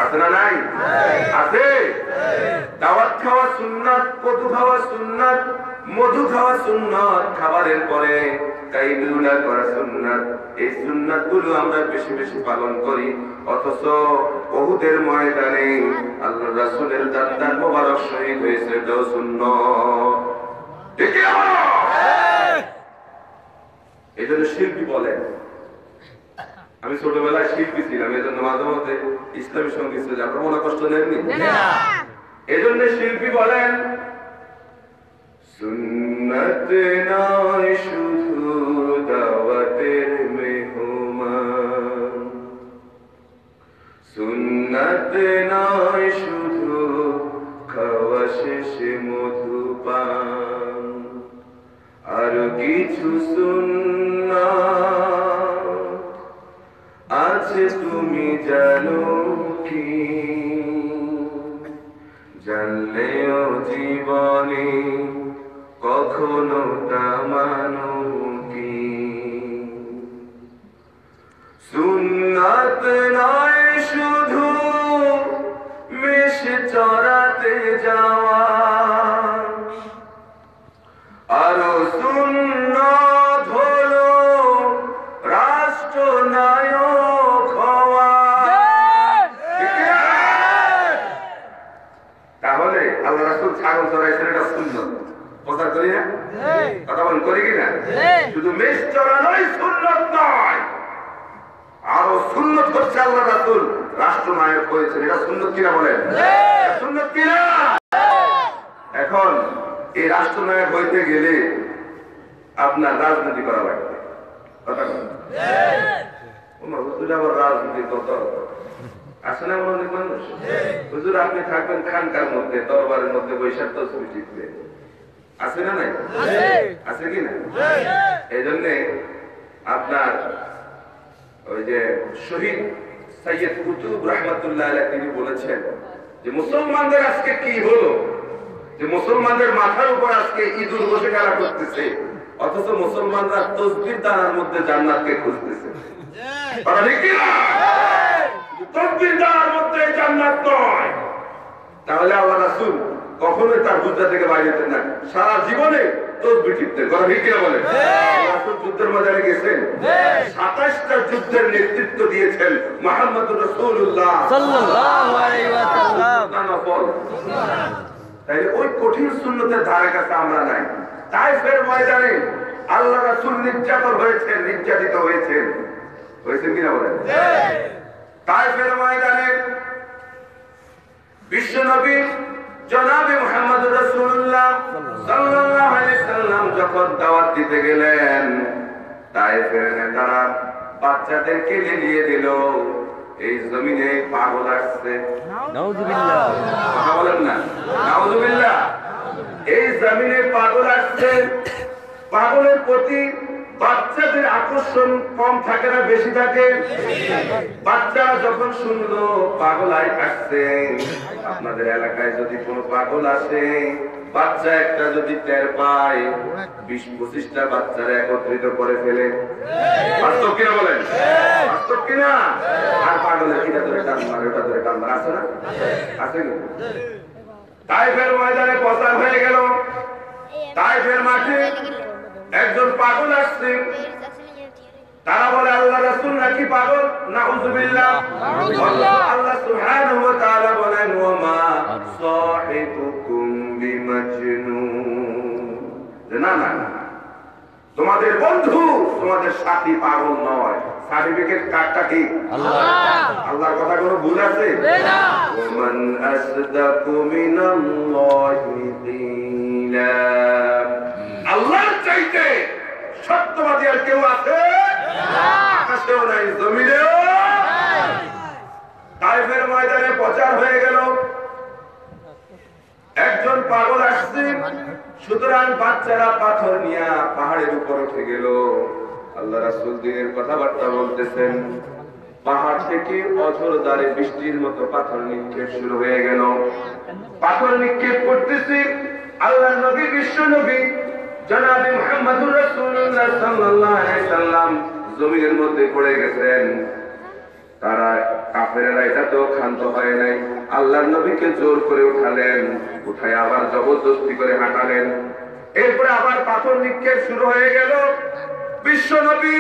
B: আছে না নাই? আছে। দাওয়াত খাওয়া সুন্নাত, মধু খাওয়া সুন্নাত। মধু খাওয়া সুন্নাত, খাবারের পরে
A: কাইলুলা করা সুন্নাত, এই সুন্নাত গুলো আমরা বেশি বেশি পালন করি, অথচ উহুদের ময়দানে আল্লাহ রাসূলের দাঁত মোবারক শহীদ হয়েছে, এটাও সুন্নাত। ঠিক কি না? এই জন্য শিল্পী বলেন, আমি ছোটবেলায় শিল্পী ছিলাম, এই জন্য মাঝে মধ্যে ইসলামী সঙ্গীত ছিল, আপনার মনে কষ্ট নেননি? এই জন্য শিল্পী বলেন, সুন্নাত নয় শুধু দাওয়াতের মেহমান, সুন্নাত নয় শুধু খাওয়া শেষে মধুপান, আরো কিছু সুন্নাত আছে তুমি জানো কি, জানলেও জীবনে কখনো তা মানো কি। সুন্নাত নয় শুধু মেষ চড়াতে যাওয়া, আরো সুন্নাত হলো রাষ্ট্রনায়ক হওয়া। তাহলে আল্লাহ রাসূল ছাগল চড়াইছেন, এটা সুন্নাত, প্রচার করি না? কথা বলেন, করি কিনা? শুধু মেষ চড়ানোই সুন্নাত নয়, আরো সুন্নাত হচ্ছে আল্লাহ রাসূল রাষ্ট্রনায়ক হয়েছেন, এটা সুন্নাত কিনা বলেন? সুন্নাত কিনা? এখন এই রাষ্ট্রনায়ক হইতে গেলে আপনার রাজনীতি করা লাগবে, কথা বলেন। হুজুর আবার রাজনীতি কত আসে না অনেক মানুষ। হুজুর আপনি থাকবেন খানকার মধ্যে, দরবারের মধ্যে বৈশাখ তসবি টিপবে, আছে না নাই? আছে কি না? এই জন্যে আপনার ওই যে শহীদ সৈয়দ কুতুব রহমতুল্লাহ আলাইহি তিনি বলেছেন যে মুসলমানদের আজকে কি হলো, যে মুসলমানদের মাথার উপর আজকে ইঁদুর বসে খেলা করতেছে, অথচ মুসলমানরা তসবির দানার মধ্যে জান্নাতকে খুঁজতেছে। তসবির দানার মধ্যে জান্নাত নয়। তাহলে আল্লাহ রাসূল কখনোই তার হুজরা থেকে বাইরে যেতেন না, সারা জীবনে তসবিহ টিপতেন, কথা ঠিক কিনা বলেন? রাসূল যুদ্ধের ময়দানে গেছেন, 27টা যুদ্ধের নেতৃত্ব দিয়েছেন মুহাম্মদুর রাসূলুল্লাহ সাল্লাল্লাহু আলাইহি ওয়াসাল্লাম। তাই ওই কঠিন সুন্নতের ধারে কাছে আমরা নাই। তায়েফের ময়দানে আল্লাহ রাসূল নির্যাতন হয়েছেন, নির্যাতিত হয়েছেন, হয়েছেন কিনা বলেন? তায়েফের ময়দানে বিশ্বনবী জনাবে মুহাম্মদুর রাসূলুল্লাহ সাল্লাল্লাহু আলাইহি সাল্লাম যখন দাওয়াত দিতে গেলেন, তায়েফের নেতারা বাচ্চাদেরকে লিলিয়ে দিল, এই জমিনে পাগল আসছে। নাউযুবিল্লাহ, কথা বলেন না, নাউযুবিল্লাহ। এই জমিনে পাগল আসছে, পাগলের প্রতি বাচ্চাদের আকর্ষণ কম থাকে না বেশি থাকে? বাচ্চারা যখন শুনলো পাগল আসছে, আপনাদের এলাকায় যদি কোনো পাগল আসে, বাচ্চা একটা যদি টের পায়, 20-25টা বাচ্চারা একত্রিত করে ফেলে। বাস্তব কিনা বলেন? বাস্তব কিনা? আর পাগলের কিনা ধরে টান মারে, ওটা ধরে টান মারে, আছে না? আছে কি? তায়েফের ময়দানে প্রচার হয়ে গেল, তায়েফের মাঠে একজন পাগল আসছে, তারা বলে আল্লাহ রাসূল নাকি পাগল, নাউযুবিল্লাহ। আল্লাহ সুবহানাহু ওয়া তাআলা বলেন, ওয়া মা সাহিবুকুম বিমাজনুন, না না না, তোমাদের বন্ধু, তোমাদের সাথী পাগল নয়। সার্টিফিকেট কার্ডটা কি? আল্লাহ। আল্লাহর কথা কোনো ভুল আছে? না। ওমান আসদাকু মিনাল্লাহি কিলা, আল্লাহর চাইতে সত্যবাদী আর কেউ আছে? আকাশেও নাই, জমিনেও নাই। তায়েফের ময়দানে প্রচার হয়ে গেল, একজন পাগল আসছে, সুতরাং বাচ্চারা পাথর নিয়ে পাহাড়ের উপর উঠে গেল। আল্লাহ রাসূল দিনের কথাবার্তা বলতেছেন, পাহাড় থেকে অঝোর ধারে বৃষ্টির মতো পাথর নিক্ষেপ শুরু হয়ে গেল। পাথর নিক্ষেপ করতেছে, আল্লাহর নবী, বিশ্ব নবী জনাবে মুহাম্মদুর রাসূলুল্লাহ সাল্লাল্লাহু আলাইহি সাল্লাম জমিনের মধ্যে পড়ে গেছেন। তারা কাফেররা এটাতেও ক্ষান্ত হয় নাই, আল্লাহর নবীকে জোর করে উঠালেন, উঠায় আবার জবরদস্তি করে হাঁটালেন। এরপরে আবার পাথর নিক্ষেপ শুরু হয়ে গেল,
B: বিশ্ব নবী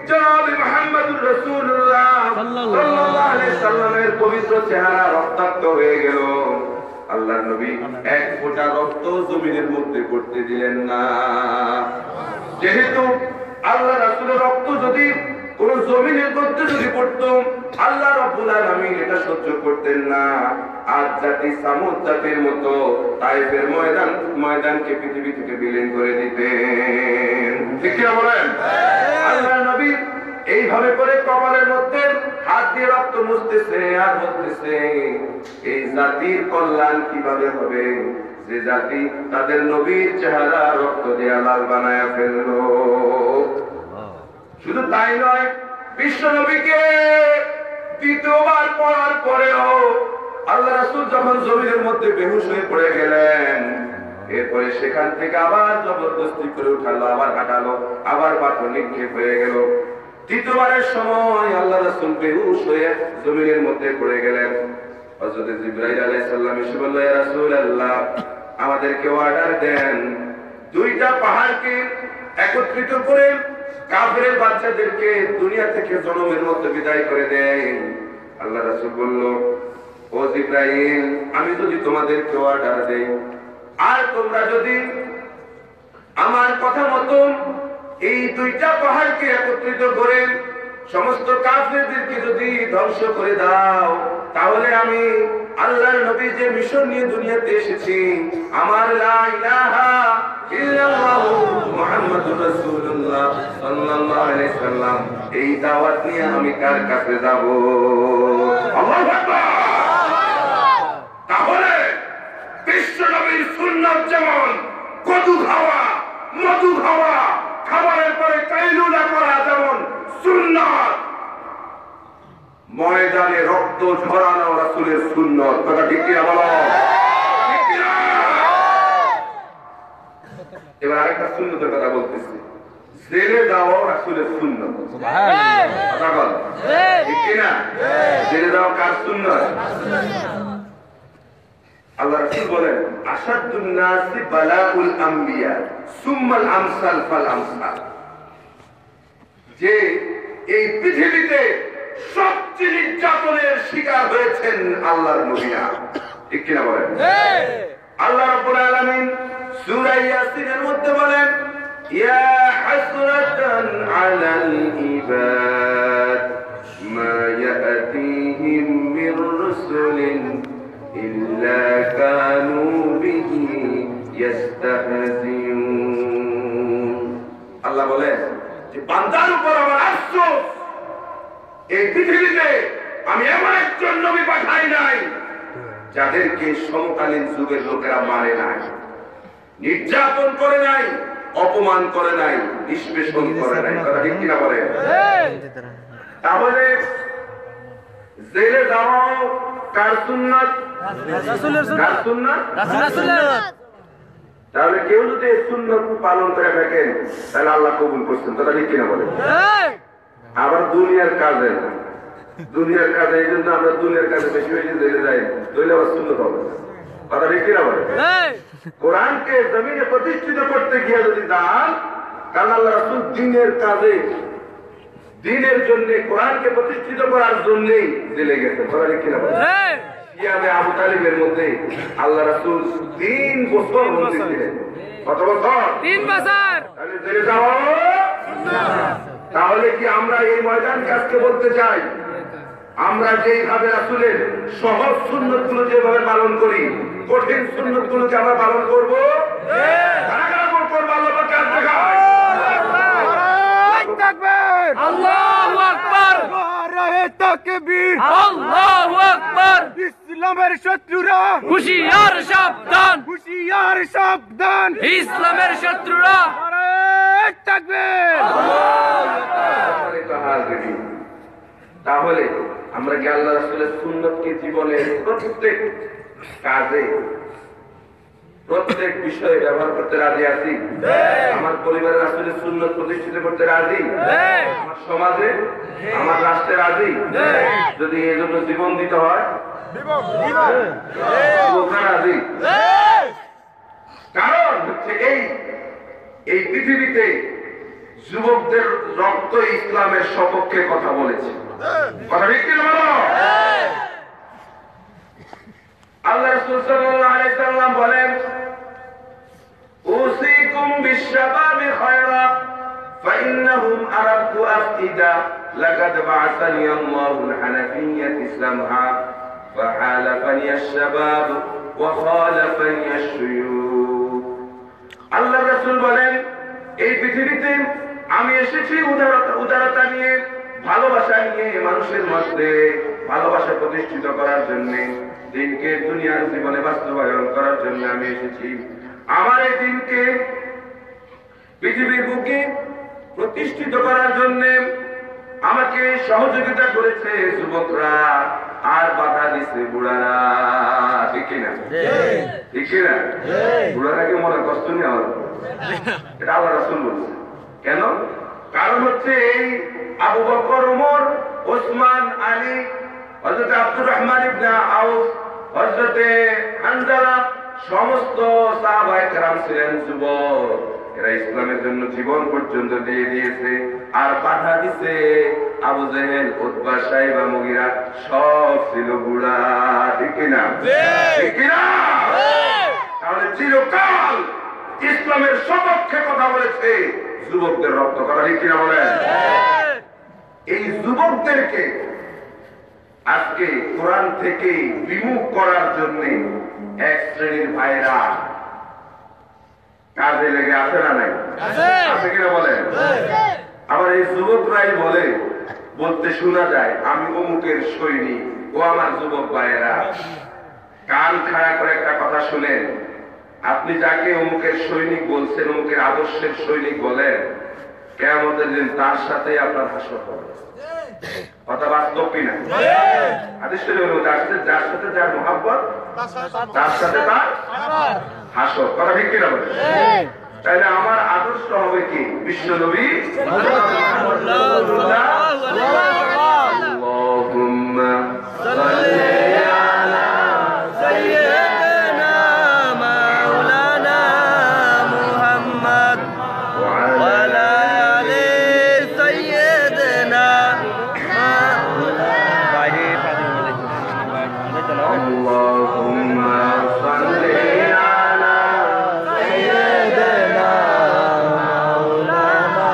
B: জনাব মুহাম্মদুর রাসূলুল্লাহ সাল্লাল্লাহু আলাইহি সাল্লামের পবিত্র চেহারা রক্তাক্ত হয়ে গেল। আল্লাহর নবী এক ফোঁটা রক্ত জমিনের মধ্যে পড়তে দিলেন না। যেহেতু আল্লাহ রাসূলের রক্ত যদি কোন জমিনের মধ্যে যদি পড়তো, আল্লাহ রাব্বুল আলামিন এটা সহ্য করতেন না। আজ জাতি সামুদ জাতির মতো তায়েফের ময়দানকে পৃথিবী থেকে বিলীন করে দিতেন। ঠিক কি বলেন? আল্লাহ নবী এইভাবে করে কপালের মধ্যে হাত দিয়ে রক্ত মুছতেছে আর বলতেছে, এই জাতির কল্যাণ কিভাবে হবে যে জাতি তাদের নবীর চেহারা রক্ত দিয়ে লাল বানায় ফেললো। শুধু তাই নয়, বিশ্ব নবীকে দ্বিতীয়বার পড়ার পরেও আল্লাহ রাসূল যখন জমিনের মধ্যে বেহুশ হয়ে পড়ে গেলেন, এরপরে সেখান থেকে আবার জবরদস্তি করে উঠালো, আবার হাঁটালো, আবার পাথর নিক্ষেপ হয়ে গেল। তৃতীয়বারের সময় আল্লাহ রাসূল বেহুশ হয়ে জমিনের মধ্যে পড়ে গেলেন। হযরত জিবরাইল আলাইহিস সালাম এসে বলল, ইয়া রাসূলুল্লাহ, আমাদেরকে অর্ডার দেন, দুইটা পাহাড়কে একত্রিত করে কাফেরের বাচ্চাদেরকে দুনিয়া থেকে জনমের মধ্যে বিদায় করে দেন। আল্লাহ রাসূল বলল, ও জিবরাইল, আমি যদি তোমাদেরকে অর্ডার দেই আর তোমরা যদি আমার কথা মতো এই দুইটা পাহাড়কে একত্রিত করে সমস্ত কাফেরদেরকে যদি ধ্বংস করে দাও, তাহলে আমি আল্লাহর নবী যে মিশন নিয়ে দুনিয়াতে এসেছি, আমার লা ইলাহা ইল্লাল্লাহু মুহাম্মাদুর রাসূলুল্লাহ সাল্লাল্লাহু আলাইহি সাল্লাম, এই দাওয়াত নিয়ে আমি কার কাছে যাব? আল্লাহু আকবার। তাহলে বিশ্ব নবীর সুন্নাত যেমন কদু খাওয়া, মধু খাওয়া, খাবারের পরে কাইলুলা করা যেমন সুন্নাত, ময়দানে রক্ত ঝরানো রাসূলের সুন্নাত। কথা ঠিক কিনা বলো? ঠিক কিনা? এবার আরেকটা সুন্নতের কথা বলতেছি, জেলে যাওয়া রাসূলের সুন্নাত। কথা বল, ঠিক কিনা? জেলে যাওয়া কার সুন্নাত? আল্লাহ রাসূল বলেন, আশাদুন নাসি বালাউল আম্বিয়া সুম্মাল আমসাল ফাল আমসাল, যে এই পৃথিবীতে সবচেয়ে নির্যাতনের শিকার হয়েছেন আল্লাহর নবীরা। ঠিক কিনা বলেন? আল্লাহ রাব্বুল আলামিন সূরা ইয়াসিনের মধ্যে বলেন, ইয়া হাসরাতান আলাল ইবাদ মা ইয়াতিহিম মির রাসূলিন ইল্লা কানু বিহি ইস্তাহজিউন। আল্লাহ বলেন যে বান্দার উপর আমার আফসোস, এই পৃথিবীতে আমি এমন একজন নবী পাঠাই নাই যাদেরকে সমকালীন যুগের লোকেরা মানে নাই, নির্যাতন করে নাই, অপমান করে নাই, নিষ্পেষণ করে নাই। কথা ঠিক কিনা বলে? তাহলে জেলে যাওয়াও কার সুন্নাত? কার সুন্নাত? তাহলে কেউ যদি এই সুন্নাত পালন করে থাকেন তাহলে আল্লাহ কবুল করছেন। কথা ঠিক কিনা বলে? আবার দুনিয়ার কাজে এই জন্য আমরা দুনিয়ার কাজে বেশি বেশি জেলে যাই, নইলে আবার সুন্নাত হবে না। কথা ঠিক কিনা বলে? কোরআনকে জমিনে প্রতিষ্ঠিত করতে গিয়ে যদি যান, কারণ আল্লাহ রাসূল দ্বীনের কাজে, দ্বীনের জন্য, কোরআনকে প্রতিষ্ঠিত করার জন্যই জেলে গেছেন। কথা ঠিক কিনা বলে? আবু তালিবের মধ্যে আল্লাহ রাসূল 3 বছর বন্দী ছিলেন। কত বছর? 3 বছর। তাহলে জেলে যাওয়া, তাহলে কি আমরা এই ময়দানকে আজকে বলতে চাই, আমরা যেইভাবে রাসূলের সহজ সুন্নতগুলো যেভাবে পালন করি, কঠিন সুন্নতগুলোকে আমরা পালন করবো?
C: আল্লাহু আকবার, নারে তাকবীর, আল্লাহু আকবার। ইসলামের শত্রুরা হুঁশিয়ার সাবধান, হুঁশিয়ার সাবধান, ইসলামের শত্রুরা। নারে তাকবীর,
B: তাহলে আমরা কি আল্লাহ রাসূলের সুন্নতকে জীবনে প্রত্যেক কাজে, প্রত্যেক বিষয়ে ব্যবহার করতে রাজি আছি? আমার পরিবারের রাসূলের সুন্নাত প্রতিষ্ঠিত করতে রাজি? আমার সমাজে, আমার রাষ্ট্রে রাজি? যদি এই জন্য জীবন দিতে হয় রাজি। কারণ হচ্ছে এই পৃথিবীতে যুবকদের রক্ত ইসলামের সপক্ষে কথা বলেছে। কথা ঠিক কি না বলো? আল্লাহ রাসূল সাল্লাল্লাহু আলাইহি সাল্লাম বলেন, উসিকুম বিশ-শাবাবি খায়রা ফাইন্নাহুম আরাদু আফইদা লাকাদ বা'আসানি আল্লাহুল হানাফিয়্যাতি ইসলামহা ফাহালাফানি আশ-শাবাব ওয়া খালাফানি আশ-শুয়ুখ। আল্লাহ রাসূল বলেন, এই পৃথিবীতে আমি এসেছি উদারতা নিয়ে, ভালোবাসা নিয়ে, মানুষের মধ্যে ভালোবাসা প্রতিষ্ঠিত করার জন্য, দিনকে দুনিয়ার জীবনে বাস্তবায়ন করার জন্য আমি এসেছি। আমার এই দিনকে পৃথিবীর বুকে প্রতিষ্ঠিত করার জন্য আমাকে সহযোগিতা করেছে যুবকরা, আর বাধা দিচ্ছে বুড়ারা। ঠিক কিনা? ঠিক কিনা? বুড়ারাকে মনে কষ্ট নিয়ে আমার, এটা আল্লাহ রাসূল বলছে। কেন? কারণ হচ্ছে এই আবু বকর, ওমর, ওসমান, আলী, হযরত আব্দুর রহমান ইবনে আউফ, হযরত হানজালা, সমস্ত সাহাবায়ে কেরাম ছিলেন যুবক। এরা ইসলামের জন্য জীবন পর্যন্ত দিয়ে দিয়েছে, আর বাধা দিছে আবু জেহেল, উতবা, সাইবা, মুগীরা, সব ছিল বুড়া। ঠিক কিনা? ঠিক কিনা? তাহলে চিরকাল ইসলামের সপক্ষে কথা বলেছে যুবকদের রক্ত। কথা ঠিক কিনা বলেন? এই যুবকদেরকে আজকে কোরআন থেকে বিমুখ করার জন্য এক শ্রেণীর ভাইরা কাজে লেগে আছে না নাই? আছে কিনা বলেন? আবার এই যুবকরাই বলতে শোনা যায়, আমি অমুকের সৈনিক। ও আমার যুবক ভাইয়েরা, কান খাড়া করে একটা কথা শুনেন। আপনি যাকে অমুকের সৈনিক বলছেন, অমুকের আদর্শের সৈনিক বলেন, কিয়ামতের দিন তার সাথে আপনার হাসর হবে। কথা বাস্তব কিনা? হাদিসে বলেছে, যার সাথে যার মহব্বত তার সাথে তার হাসর। কথা ঠিক কিনা বলেন? তাহলে আমার আদর্শ হবে কি? বিশ্ব নবী আল্লাহুম্মা সাল্লি আলা সাইয়্যিদিনা মাওলানা মুহাম্মদ ওয়া আলা আলি সাইয়্যিদিনা আল্লাহুম্মা সাল্লি আলা সাইয়্যিদিনা মাওলানা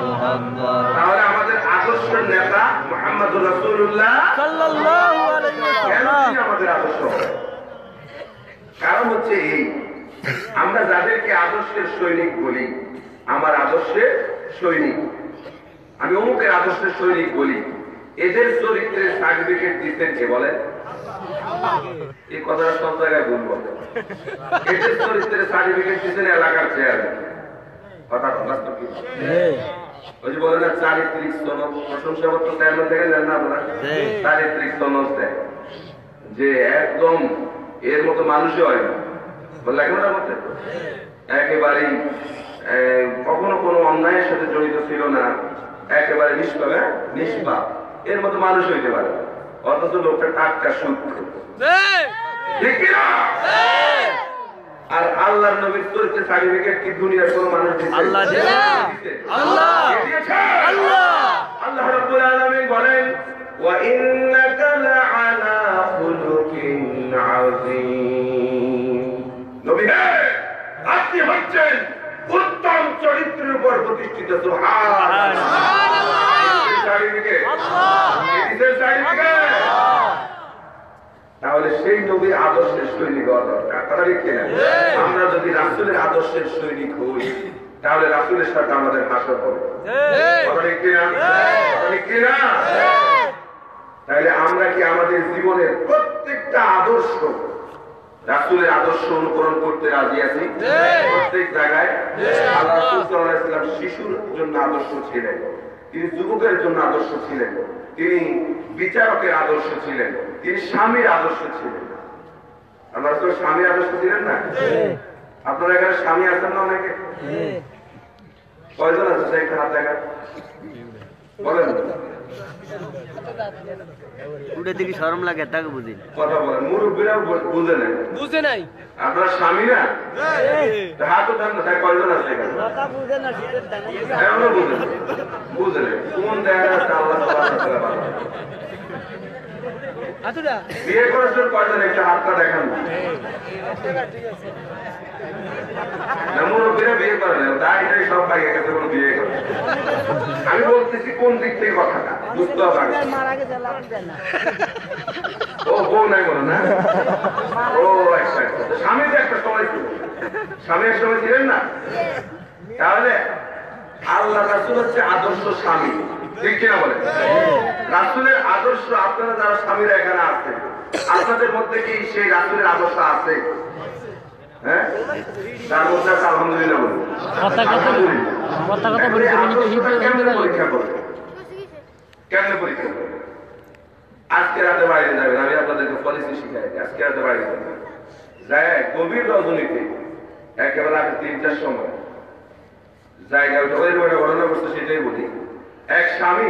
B: মুহাম্মদ। তাহলে আমাদের আদর্শের নেতা মুহাম্মদুর রাসূলুল্লাহ সাল্লাল্লাহু আলাইহি ওয়াসাল্লাম আমাদের আদর্শ। কারণ হচ্ছে এই, আমরা যাদেরকে আদর্শের সৈনিক বলি, আমার আদর্শের সৈনিক, আমি অমুকের আদর্শের সৈনিক বলি, এদের চরিত্রের সার্টিফিকেট দিচ্ছেন কে বলেন? এই কথাটা সব জায়গায় ভুল বলে। এদের চরিত্রের সার্টিফিকেট দিচ্ছেন এলাকার চেয়ারম্যান। কথা বাস্তব কি? ওই যে বলে না, চারিত্রিক সনদ, প্রশংসাপত্র চেয়ারম্যান থেকে নেন না আপনারা? চারিত্রিক সনদ দেয় যে একদম এর মতো মানুষই হয় না, বললে ওটার মধ্যে একেবারেই কখনো কোনো অন্যায়ের সাথে জড়িত ছিল না, একেবারে নিষ্পাপ, এর মতো মানুষ হইতে পারে, অথচ লোকটা টাটকা সুদ। ঠিক কিনা? আর আল্লাহর নবীর চরিত্রের সার্টিফিকেট কি দুনিয়ার কোন মানুষ দিয়েছে? আল্লাহ দিয়েছে। আল্লাহ রাব্বুল আলামিন বলেন, ওয়া ইন্নাকা লাআলা খুলুকিন আযীম। নবী আপনি হচ্ছেন উত্তম চরিত্রের উপর প্রতিষ্ঠিত। সুবহানাল্লাহ। তাহলে সেই নবীর আদর্শের সৈনিক হওয়া দরকার। কথা ঠিক কিনা? আমরা যদি রাসূলের আদর্শের সৈনিক হই, তাহলে রাসূলের সাথে আমাদের হাসর হবে। কথা ঠিক কিনা? কথা ঠিক কিনা? তাহলে আমরা কি আমাদের জীবনের প্রত্যেকটা আদর্শ রাসূলের আদর্শ অনুকরণ করতে রাজি আছি? প্রত্যেক জায়গায় আল্লাহ রাসূল সাল্লাল্লাহু আলাইহি ওয়াসাল্লাম শিশুর জন্য আদর্শ ছিলেন, তিনি যুবকের জন্য আদর্শ ছিলেন, তিনি বিচারকের আদর্শ ছিলেন, তিনি স্বামীর আদর্শ ছিলেন। আল্লাহ রাসূল স্বামীর আদর্শ ছিলেন না? আপনারা এখানে স্বামী আছেন না অনেকে? কয়জন আছে? একটা হাত দেখা বলেন।
D: উঠে দেখি শরম লাগে তাকে বুঝি
B: কথা বলেন, মুরব্বীরা বুঝে নেন।
C: বুঝে নাই
B: আপনার স্বামী না হাতও দেন না, তাই কয়জন আছে এখানে? এখনো বুঝে নেন, বুঝে নেন কোন দেখা যাচ্ছে আল্লাহ তাআলা ভালো। বিয়ে করেছেন কয়জন? একটা হাতটা দেখান না। মুরব্বীরা বিয়ে করে না, তাই সব পাইয়ে গেছে কোনো বিয়ে করে। আমি বলতেছি কোন দিক থেকে কথাটা বুঝতে হবে। ও বউ নাই বলো না? ও আচ্ছা আচ্ছা, স্বামী তো একটা সময় ছিল, স্বামী এক সময় ছিলেন না? তাহলে আল্লাহ রাসূল হচ্ছে আদর্শ স্বামী, ঠিক কিনা বলেন? রাসূলের আদর্শ, আপনারা যারা স্বামীরা এখানে আছেন, আপনাদের মধ্যে কি সেই রাসূলের আদর্শ আছে? হ্যাঁ, তার মধ্যে আছে আলহামদুলিল্লাহ বলুন। পরীক্ষা করবে কেমনে পরীক্ষা করবে? আজকে রাতে বাইরে যাবেন, আমি আপনাদেরকে পলিসি শিখাই। আজকে রাতে বাইরে যাবেন, যায় গভীর রজনীতে একেবারে আগে 3টার সময় জায়গা ওই ঘটনা করছে, সেটাই বলি। এক স্বামী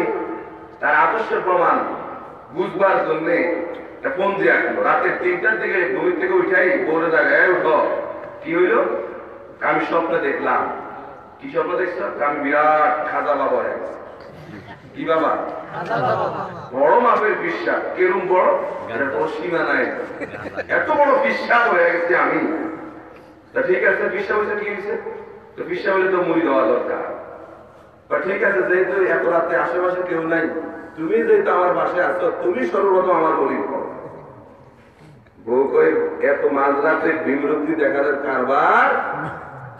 B: তার আদর্শের প্রমাণ বুঝবার জন্য ফোন দিয়ে রাখলো। রাতে 3টার দিকে ঘুমির থেকে উঠাই বউরে জায়গায় উঠো, কি হইল? আমি স্বপ্নে দেখলাম। কি স্বপ্ন দেখছ? আমি বিরাট খাজা বাবা হয়ে গেছে। কি বাবা? বড় মাপের বিশ্বাস। কেরম বড়? কোনো সীমা নাই, এত বড় বিশ্বাস হয়ে গেছে আমি। তা ঠিক আছে, বিশ্বাস হয়েছে, কি হয়েছে? তো বিশ্বাস হলে তো মুড়ি দেওয়া দরকার। ঠিক আছে, যেহেতু এত রাতে আশেপাশে কেউ নাই, তুমি যেহেতু আমার বাসায় আছো, তুমি সর্বপ্রথম আমার মুড়ি খাও। বউ কই, এত মাঝরাতে বিমরুদ্ধি দেখানোর কারবার,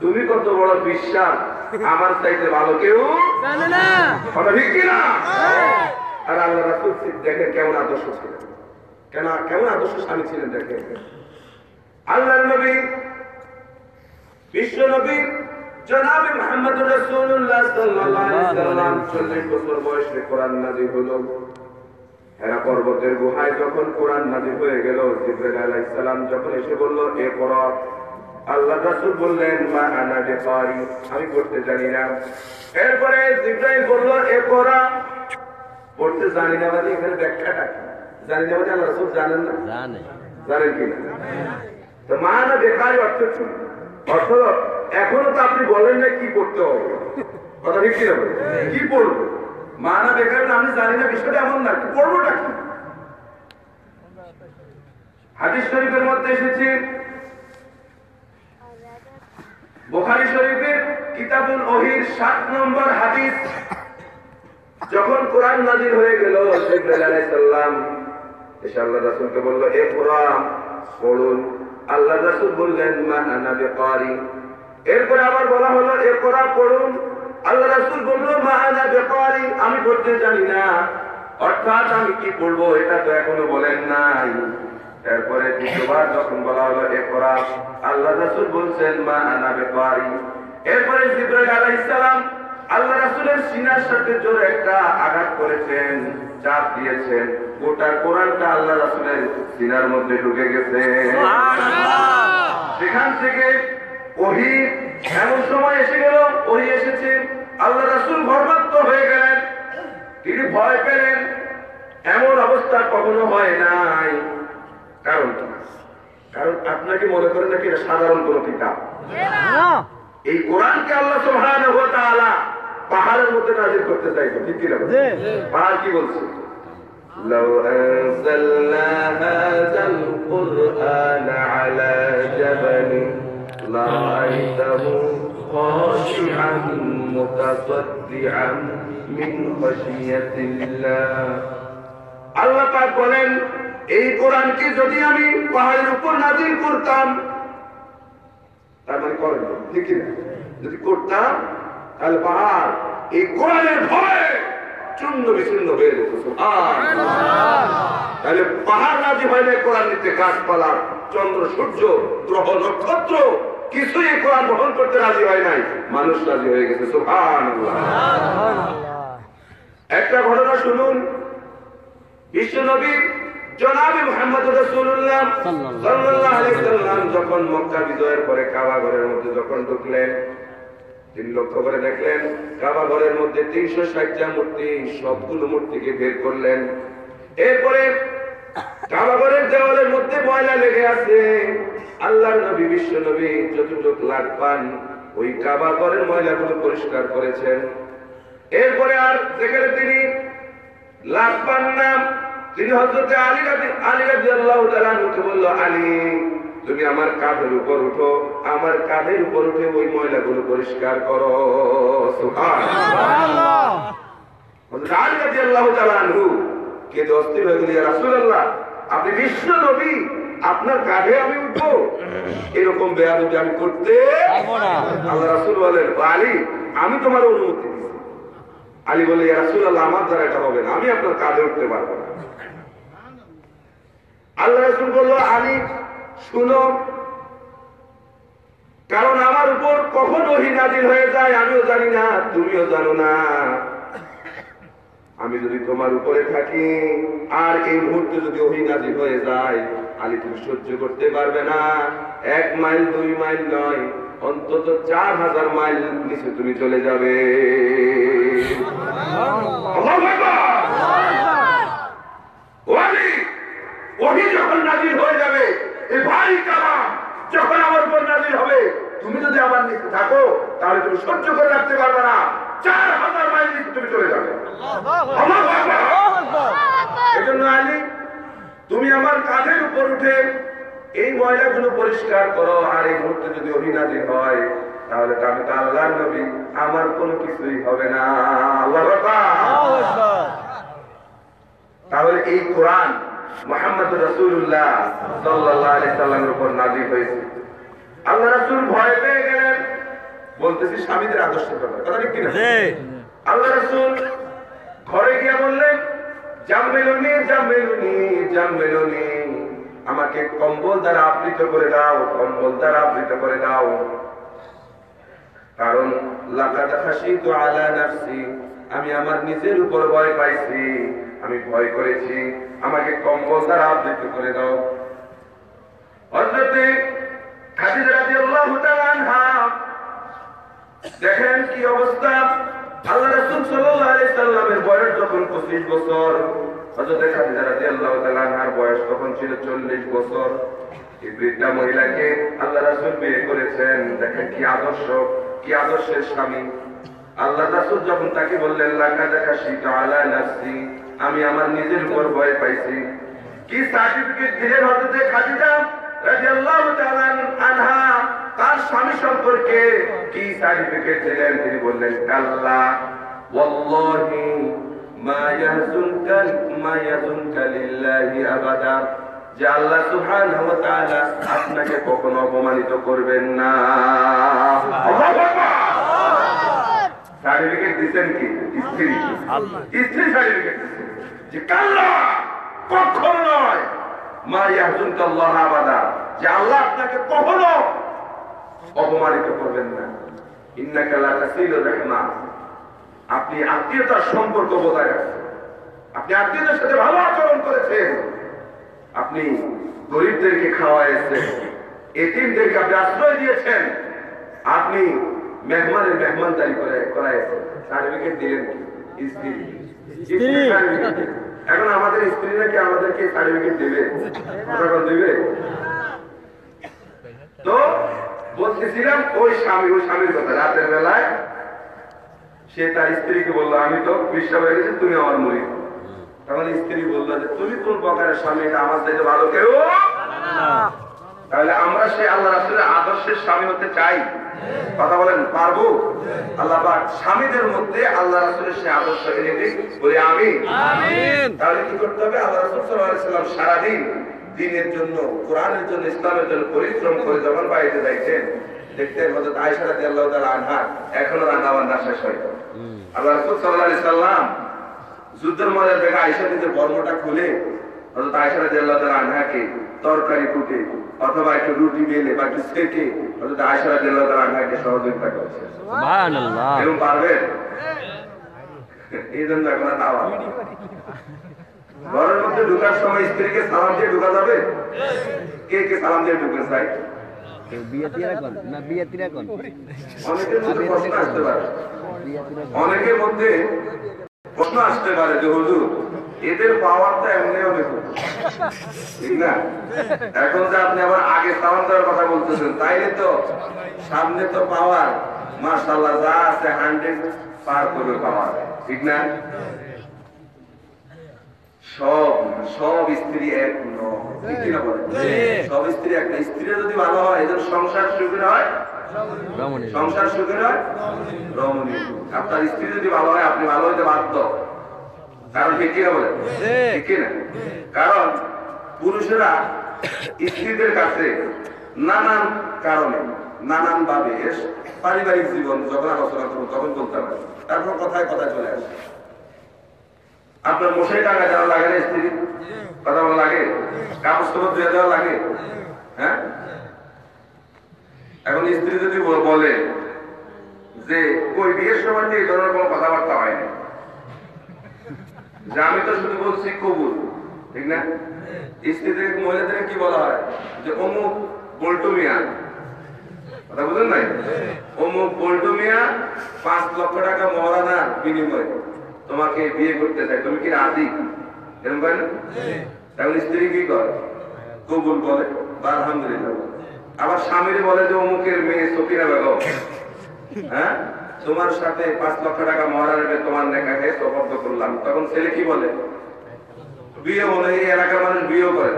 B: তুমি কত বড় বিশ্বাস, আমার চাইতে ভালো কেউ জানে না। কথা ঠিক কিনা? আর আল্লাহ রাসূল দেখেন কেমন আদর্শ ছিলেন, কেমন আদর্শ স্বামী ছিলেন। দেখেন আল্লাহর নবী, বিশ্ব নবী জনাবে মুহাম্মদুর রাসূলুল্লাহ সাল্লাল্লাহু আলাইহি ওয়াসাল্লাম 40 বছর বয়সে কোরআন নাযিল হলো। হেরা পর্বতের গুহায় যখন কোরআন নাযিল হয়ে গেল, জিবরাইল আলাইহিস সালাম যখন এসে বলল এ পড়ো, আল্লাহ রাসূল বললেন মা আনা বিকারি, আমি পড়তে জানি না। এরপরে জিবরাইল বলল এ পড়ো, পড়তে জানি না মানে এখানে ব্যাখ্যাটা কি? জানি না মানে আল্লাহ রাসূল জানেন না? জানেন কি না? তো মা আনা বিকারি অর্থ কি? অর্থ এখনো তো আপনি বলেন না কি পড়তে হবে। কথা ঠিক কিনা? কি পড়বো? মা না বেকার, আমি জানি না, বিষয়টা এমন না, কি পড়বোটা কি? হাদিস শরীফের মধ্যে এসেছে, বুখারী শরীফের কিতাবুল ওহীর 7 নম্বর হাদিস, যখন কোরআন নাযিল হয়ে গেল, জিবরাইল আলাইহিস সালাম এসে আল্লাহ রাসূলকে বলল এ কোরআন পড়ুন। আল্লাহ রাসূল বললেন মা আনা বিকারি। এরপরে আবার বলা হলো এ কোরআন পড়ুন। আল্লাহ রাসূল বলল মা আনা বিকারি, আমি পড়তে জানি না। অর্থাৎ আমি কি পড়বো এটা তো এখনো বলেন নাই। এরপরে দ্বিতীয়বার যখন বলা হলো এ কোরআন, আল্লাহ রাসূল বলছেন মা আনা বিকারি। এরপরে জিবরাইল আলাইহিস সালাম আল্লাহ রাসূলের সিনার সাথে জোরে একটা আঘাত করেছেন, চাপ দিয়েছেন, গোটা কোরআনটা আল্লাহ রাসূলের সিনার মধ্যে ঢুকে গেছে। সেখান থেকে ওহী এমন সময় এসে গেল, ওহী এসেছে, আল্লাহ রাসূল ভরমাক্ত হয়ে গেলেন, তিনি ভয় পেলেন। এমন অবস্থা কখনো হয় নাই। কারণ আপনাকে মনে করেন নাকি এটা সাধারণ কোন কিতাব? এই কোরআনকে আল্লাহ সুবহানাহু ওয়া তাআলা পাহাড়ের মধ্যে নাযিল করতে চাইতো, ঠিক কি না? পাহাড় কি বলছে? লাউ আনজালনা হাযাল কুরআন আলা জাবালিন লারাআইতাহু খাশিআন মুতাসাদ্দিআন মিন খাশিয়াতিল্লাহ। আল্লাহ পাক বলেন এই কোরআনকে যদি আমি পাহাড়ের উপর নাযিল করতাম, তার মানে করেন ঠিক না, যদি করতাম তাহলে পাহাড় এই কোরআনের ভয়ে চূর্ণ বিচূর্ণ হয়ে যেত। তাহলে পাহাড় রাজি হয় না কোরআন নিতে, গাছপালা, চন্দ্র, সূর্য, গ্রহ, নক্ষত্র কিছুই এই কোরআন বহন করতে রাজি হয় নাই, মানুষ রাজি হয়ে গেছে। সুবহানাল্লাহ। একটা ঘটনা শুনুন। বিশ্ব নবী জনাবে মুহাম্মদ রাসূলুল্লাহ সাল্লাল্লাহু আলাইহি ওয়াসাল্লাম যখন মক্কা বিজয়ের পরে কাবা ঘরের মধ্যে যখন ঢুকলেন,
A: তিনি লক্ষ্য করে দেখলেন কাবা ঘরের মধ্যে 360টা মূর্তি, সবগুলো মূর্তিকে বের করলেন। এরপরে কাবা ঘরের দেওয়ালের মধ্যে ময়লা লেগে আছে। আল্লাহর নবী বিশ্ব নবী যতটুক লাগ পান ওই কাবা ঘরের ময়লাগুলো পরিষ্কার করেছেন। এরপরে আর যেখানে তিনি লাগ পান না, তিনি হযরত আলী রাদিয়াল্লাহু তাআলা আনহুকে বলল, আলী তুমি আমার কাঁধের উপর উঠো, আমার কাঁধের উপর উঠে ওই ময়লাগুলো পরিষ্কার করো। সুবহানাল্লাহ। হযরত আলী রাদিয়াল্লাহু তাআলা আনহু কে অস্থির হয়ে গেলেন, ইয়া রাসূলুল্লাহ আপনি বিশ্ব নবী, আপনার কাঁধে আমি উঠবো? এরকম বেয়াদবি আমি করতে পারবো না। আল্লাহ রাসূল বলেন, আলী আমি তোমার অনুমতি দিচ্ছি। আলী বলে, ইয়া রাসূলুল্লাহ আমার দ্বারা এটা হবে না, আমি আপনার কাঁধে উঠতে পারবো না। আল্লাহ রাসূল বলল, আলী শুনো, কারণ আমার উপর কখন ওহী নাযিল হয়ে যায় আমিও জানি না, তুমিও জানো না। আমি যদি তোমার উপরে থাকি আর এই মুহূর্তে যদি ওহী নাযিল হয়ে যায়, আলী তুমি সহ্য করতে পারবে না। 1 মাইল 2 মাইল নয়, অন্তত 4000 মাইল নিচে তুমি চলে যাবে। আল্লাহু আকবার। ওয়ালি ওহী যখন নাযিল হয়ে যাবে, এই ভারী কালাম যখন আমার উপর নাযিল হবে, তুমি যদি আমার নিচে থাকো তাহলে তুমি সহ্য করে রাখতে পারবে না, 4000 মাইল নিচে তুমি চলে যাবে। আল্লাহু আকবার। এজন্য আলী তুমি আমার কাঁধের উপর উঠে এই ময়লাগুলো পরিষ্কার করো, আর এই মুহূর্তে যদি ওহী নাযিল হয় তাহলে তো আমি তো আল্লাহর নবী, আমার কোনো কিছুই হবে না। আল্লাহু আকবার। তাহলে এই কোরআন মুহাম্মদুর রাসূলুল্লাহ সাল্লাল্লাহু আলাইহি সাল্লামের উপর নাযিল হয়েছে। আল্লাহ রাসূল ভয় পেয়ে গেলেন, বলতেছি স্বামীদের আদর্শের কথা, কথা ঠিক কিনা? আল্লাহ রাসূল ঘরে গিয়ে বললেন, জাম্মেলুনি জাম্মেলুনি জাম্মেলুনি, আমাকে কম্বল দ্বারা আবৃত করে দাও, কম্বল দ্বারা আবৃত করে দাও। কারণ লাকাদ খাশিতু আলা নাফসি, আমি আমার নিজের উপর ভয় পাইছি, আমি ভয় করেছি, আমাকে কম্বল দ্বারা আবৃত করে দাও। হযরত খাদিজা রাদিয়াল্লাহু তাআলা আনহা দেখেন কি অবস্থা। আল্লাহ রাসূল সাল্লাল্লাহু আলাইহি সাল্লামের বয়স যখন 25 বছর, হযরত খাদিজা রাদিয়াল্লাহু তাআলা আনহার বয়স তখন ছিল 40 বছর। এই বৃদ্ধা মহিলাকে আল্লাহ রাসূল বিয়ে করেছেন। দেখেন কি আদর্শ, কি আদর্শের স্বামী। আল্লাহ রাসূল যখন তাকে বললেন, লাকাদ খাশিতু আলা নাফসি, আমি আমার নিজের উপর ভয় পাইছি, কি সার্টিফিকেট দিলেন হযরত খাদিজা রাদিয়াল্লাহু তাআলা আনহা তার স্বামী সম্পর্কে? কি সার্টিফিকেট দিলেন? তিনি বললেন, কাল্লা ওয়াল্লাহি মা ইয়াহজুনকা লিল্লাহি আবাদা, যে আল্লাহ সুবহানাহু ওয়া তাআলা আপনাকে কখনো অপমানিত করবেন না। আল্লাহু আকবার। সার্টিফিকেট দিবেন কি? স্ত্রী, স্ত্রী সার্টিফিকেট দিবেন যে কাল্লা কখনো নয়, মা ইয়াহজুনকা আল্লাহ আবাদা, যে আল্লাহ আপনাকে কখনো অপমানিত করবেন না। ইন্নাকা লা তাসিলুর রাহমা, আপনি আত্মীয়তার সম্পর্ক বজায় রাখছেন, আপনি আত্মীয়দের সাথে ভালো আচরণ করেছেন, আপনি গরিবদেরকে খাওয়াইছেন, এতিমদেরকে আপনি আশ্রয় দিয়েছেন, আপনি মেহমানের মেহমানদারি করাইছেন। সার্টিফিকেট দিলেন কি? স্ত্রী। এখন আমাদের স্ত্রীরা কি আমাদেরকে সার্টিফিকেট দেবে? কখন দেবে? তো বলতেছিলাম ওই স্বামীর কথা, রাতের বেলায় সে তার স্ত্রীকে বললো, আমি তো বিশ্বাস হয়ে গেছি, তুমি আমার মুরিদ। তখন স্ত্রী বললো যে তুমি কোন প্রকারের স্বামী, এটা আমার চাইতে ভালো কেউ। তাহলে আমরা সে আল্লাহ রাসূলের আদর্শের স্বামী হতে চাই, কথা বলেন পারবো? আল্লাহ পাক স্বামীদের মধ্যে আল্লাহ রাসূলের সে আদর্শ এনে দিক, বলি আমিন। তাহলে কি করতে হবে? আল্লাহ রাসূল সাল্লাল্লাহু আলাইহি সাল্লাম সারাদিন দ্বীনের জন্য, কোরআনের জন্য, ইসলামের জন্য পরিশ্রম করে যখন বাড়িতে যাইতেন, দেখতেন হযরত আয়েশা রাদিয়াল্লাহু তাআলা আনহা এখনো রান্না বান্না শেষ হয়নি। আল্লাহ রাসূল সাল্লাল্লাহু আলাইহি সাল্লাম যুদ্ধের মধ্যে দেখা আয়েশা নিজের বর্মটা খুলে হযরত আয়েশা রাদিয়াল্লাহু তাআলা আনহাকে তরকারি কুটে অথবা একটু রুটি বেলে বা একটু সেকে হযরত আয়েশা রাদিয়াল্লাহু তাআলা আনহাকে সহযোগিতা করছে। সুবহানাল্লাহ। এরকম পারবেন? এই জন্য এখন দাওয়া। ঘরের মধ্যে ঢোকার সময় স্ত্রীকে সালাম দিয়ে ঢোকা যাবে? কে কে সালাম দিয়ে ঢুকতে চাই?
B: অনেকের মধ্যে প্রশ্ন আসতে পারে যে হুজুর এদের পাওয়ারটা এমনি অনেক, ঠিক না? এখন যে আপনি আবার আগে সাউন্ড দেওয়ার কথা বলতেছেন, তাইলে তো সামনে তো পাওয়ার মাশাআল্লাহ যা আছে 100 পার করবে পাওয়ার, ঠিক না? সব স্ত্রী এক নয়, ঠিক না? বলে সব স্ত্রী একটা। স্ত্রী যদি ভালো হয় এদের সংসার সুখের হয়, সংসার সুখের হয় রমণীয়। আপনার স্ত্রী যদি ভালো হয় আপনি ভালো হইতে বাধ্য, কারণ ঠিক কিনা বলে, ঠিক কিনা? কারণ পুরুষেরা স্ত্রীদের কাছে নানান কারণে নানান ভাবে পারিবারিক জীবন যখন আলোচনা করবো তখন বলতে পারে, তারপর কথায় কথায় চলে আসে। আপনার মশাই টাকা দেওয়া লাগে না, স্ত্রী কথা বলা লাগে, কাগজ খবর দিয়ে দেওয়া লাগে, হ্যাঁ? এখন স্ত্রী যদি বলে যে ওই বিয়ের সময় এই ধরনের কোনো কথাবার্তা হয়নি, যে আমি তো শুধু বলছি কবুল, ঠিক না? স্ত্রীদের মহিলাদের কি বলা হয় যে অমুক বল্টু মিয়া, কথা বুঝলেন নাই? অমুক বল্টু মিয়া 5 লক্ষ টাকা মহারানার বিনিময়ে তোমাকে বিয়ে করতে চাই, তুমি কি রাজি? এরকম বলেন। তাহলে স্ত্রী কি করে? কবুল বলে বা আলহামদুলিল্লাহ। আবার স্বামীরে বলে যে অমুকের মেয়ে সফিনা বেগম, হ্যাঁ তোমার সাথে 5 লক্ষ টাকা মহারানার তোমার নেকাহে সবদ্ধ করলাম। তখন ছেলে কি বলে? বিয়ে বলে। এই এলাকার মানুষ বিয়েও করে,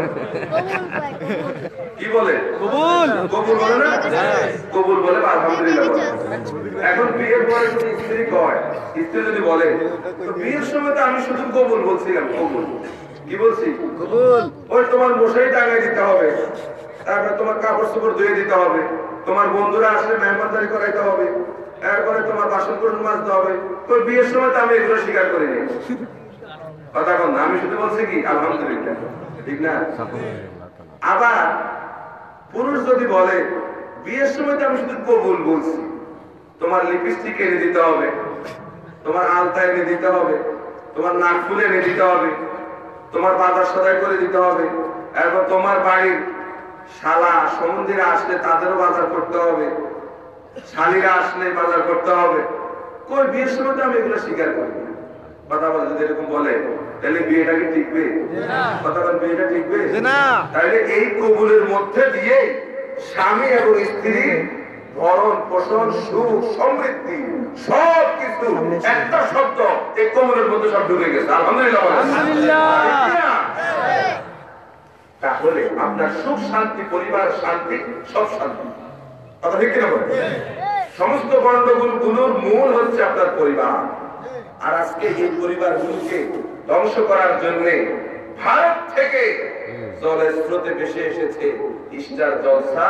B: কি বলে? কবুল। কবুল বলে না? কবুল বলে বা আলহামদুলিল্লাহ বলে। এখন বিয়ের পরে যদি স্ত্রী কয়, স্ত্রী যদি বলে তো বিয়ের সময় তো আমি শুধু কবুল বলছিলাম, কবুল কি বলছি? কবুল। ওই তোমার মশাই টাঙায় দিতে হবে, তারপরে তোমার কাপড় চোপড় ধুয়ে দিতে হবে, তোমার বন্ধুরা আসলে মেহমানদারি করাইতে হবে, এরপরে তোমার বাসন কোসন মাজতে হবে। তো বিয়ের সময় তো আমি এগুলো স্বীকার করিনি, কথা বল না। আমি শুধু বলছি কি আলহামদুলিল্লাহ, ঠিক না? আবার পুরুষ যদি বলে বিয়ের সময় তো আমি শুধু কবুল বলছি, তোমার লিপস্টিক এনে দিতে হবে, তোমার আলতা এনে দিতে হবে, তোমার নাক ফুল এনে দিতে হবে, তোমার বাজার সদাই করে দিতে হবে, এরপর তোমার বাড়ির শালা সমুদ্রে আসলে তাদেরও বাজার করতে হবে, শালীরা আসলে বাজার করতে হবে। কই বিয়ের সময় তো আমি এগুলো স্বীকার করি না। কথা বলে যদি এরকম বলে তাহলে বিয়েটা কি টিকবে? কথা বল, বিয়েটা টিকবে না। তাহলে এই কবুলের মধ্যে দিয়ে স্বামী এবং স্ত্রী ভরণ পোষণ সুখ সমৃদ্ধি সবকিছু একটা শব্দ এই কবুলের মধ্যে সব ঢুকে গেছে। আলহামদুলিল্লাহ। তাহলে আপনার সুখ শান্তি, পরিবার শান্তি, সব শান্তি, কথা ঠিক কিনা বলে? সমস্ত গন্ডগোলগুলোর মূল হচ্ছে আপনার পরিবার। আর আজকে এই পরিবারগুলোকে ধ্বংস করার জন্য ভারত থেকে জলের স্রোতে ভেসে এসেছে স্টার জলসা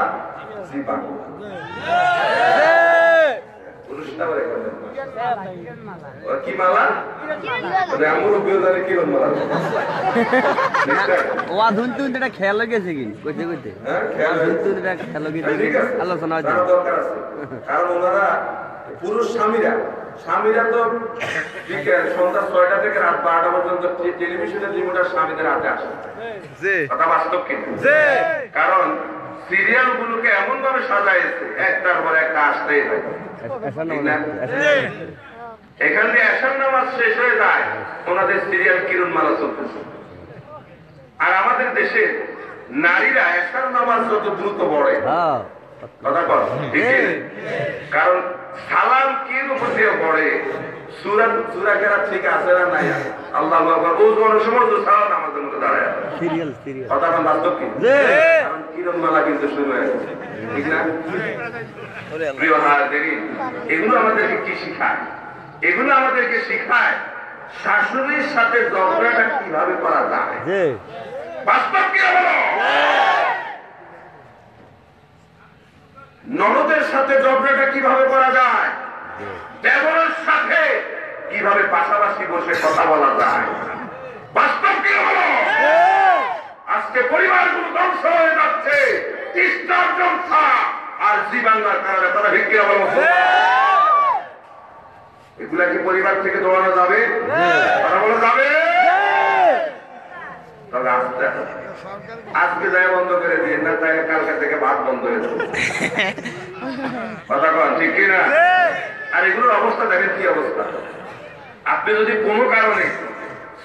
B: জি বাংলা। কি মালা? আমার উপরে কিরণ মালা।
D: খেয়াল গেছে কি কইতে কইতে আলোচনা
B: দরকার আছে, কারণ ওনারা পুরুষ স্বামীরা তো সন্ধ্যা 6টা থেকে রাত 12টা পর্যন্ত টেলিভিশনের রিমোটার স্বামীদের হাতে আসে, কথা বাস্তব কিনা? কারণ সিরিয়াল গুলোকে এমন ভাবে সাজাইছে একটার পর একটা আসতেই হয়, এখান দিয়ে এশার নামাজ শেষ হয়ে যায়, ওনাদের সিরিয়াল কিরণমালা চলতেছে। আর আমাদের দেশে নারীরা এশার নামাজ যত দ্রুত পড়ে, কথা বল ঠিক, কারণ সালাম কি উপর দিয়ে পড়ে, সূরা কেরা ঠিক আছে না নাই, আল্লাহু আকবার, ওই সময় সালাম নামাজের মধ্যে দাঁড়ায় সিরিয়াল কথা বল বাস্তব কি? কারণ কিরণমালা কিন্তু শুরু হয়ে গেছে, ঠিক না? প্রিয় হাজিরিন, এগুলো আমাদেরকে কি শিখায়? এগুলো আমাদেরকে শিখায় শাশুড়ির সাথে ঝগড়াটা কিভাবে করা যায়, বাস্তব কি হলো? ননদের সাথে ঝগড়াটা কিভাবে করা যায়, দেবরের সাথে কিভাবে পাশাপাশি বসে কথা বলা যায়, বাস্তব কি হলো? আজকে পরিবারগুলো ধ্বংস হয়ে যাচ্ছে স্টার জলসা আর জি বাংলার কারণে, তারা ভিক্ষি আবার এগুলা কি পরিবার থেকে দৌড়ানো যাবে? কথা বলা যাবে? তবে আজকে যাই বন্ধ করে দিয়ে না, তাই কালকে থেকে ভাত বন্ধ হয়ে যাবে। কথা কন ঠিক কিনা? আর এগুলোর অবস্থা দেখেন কি অবস্থা। আপনি যদি কোনো কারণে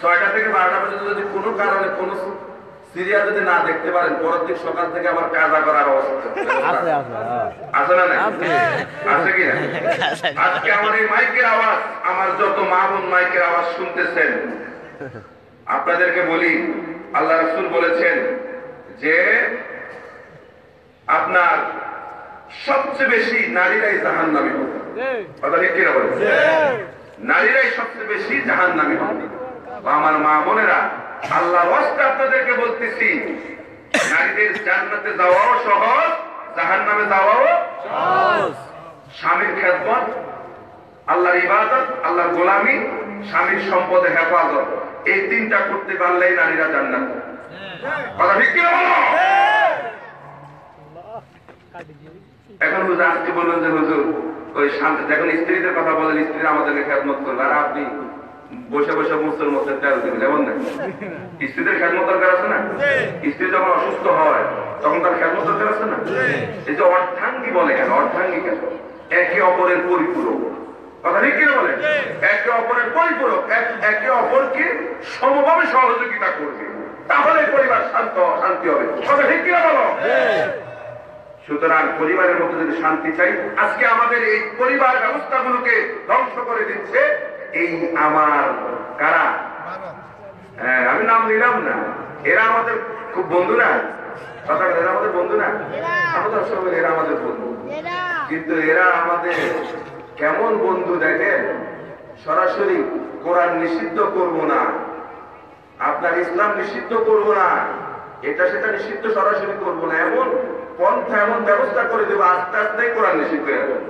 B: 6টা থেকে 12টা পর্যন্ত যদি কোনো কারণে কোনো সিরিয়াল যদি না দেখতে পারেন, পরের দিন সকাল থেকে আবার কাজা করার অবস্থা আছে না? আছে কি না? আজকে আমার এই মাইকের আওয়াজ, আমার যত মা বোন মাইকের আওয়াজ শুনতেছেন, আপনাদেরকে বলি, আল্লাহ রাসূল বলেছেন যে আপনার সবচেয়ে বেশি নারীরাই জাহান্নামী হবে। কথা ঠিক কিনা বলেন? নারীরাই সবচেয়ে বেশি জাহান্নামী হবে। আমার মা বোনেরা, আল্লাহর ওয়াস্তে আপনাদেরকে বলতেছি, নারীদের জান্নাতে যাওয়াও সহজ, জাহান্নামে যাওয়াও সহজ। স্বামীর খেদমত, আল্লাহর ইবাদত, আল্লাহর গোলামি, স্বামীর সম্পদে হেফাজত, এই 3টা করতে পারলেই নারীরা জান্নাত। কথা ঠিক কিনা বলো? এখন হুজুর আজকে বলবেন যে হুজুর ওই শান্তি, যখন স্ত্রীদের কথা বলেন, স্ত্রীরা আমাদেরকে খেদমত করবে, আর আপনি বসে বসে মুসল মধ্যে তেল দেবেন, যেমন না স্ত্রীদের খেদমত দরকার আছে না? স্ত্রী যখন অসুস্থ হয় তখন তার খেদমত দরকার আছে না? এই যে অর্ধাঙ্গী বলে কেন? অর্ধাঙ্গী কেন? একে অপরের পরিপূরক। কথা ঠিক কিনা বলেন? একে অপরের পরিপূরক, একে অপরকে সমভাবে সহযোগিতা করবে, তাহলে পরিবার শান্তি হবে। কথা ঠিক কিনা বলো? সুতরাং পরিবারের মধ্যে যদি শান্তি চাই, আজকে আমাদের এই পরিবার ব্যবস্থাগুলোকে ধ্বংস করে দিচ্ছে এই আমার কারা, হ্যাঁ আমি নাম নিলাম না, এরা আমাদের খুব বন্ধু না। কথা এরা আমাদের বন্ধু না, আমাদের সঙ্গে এরা আমাদের বন্ধু, কিন্তু এরা আমাদের কেমন বন্ধু দেখেন, সরাসরি কোরআন নিষিদ্ধ করব না, আপনার ইসলাম নিষিদ্ধ করব না, এটা সেটা নিষিদ্ধ সরাসরি করব না, এমন পন্থা এমন ব্যবস্থা করে দেবো, আস্তে আস্তে কোরআন নিষিদ্ধ হয়ে যাবে।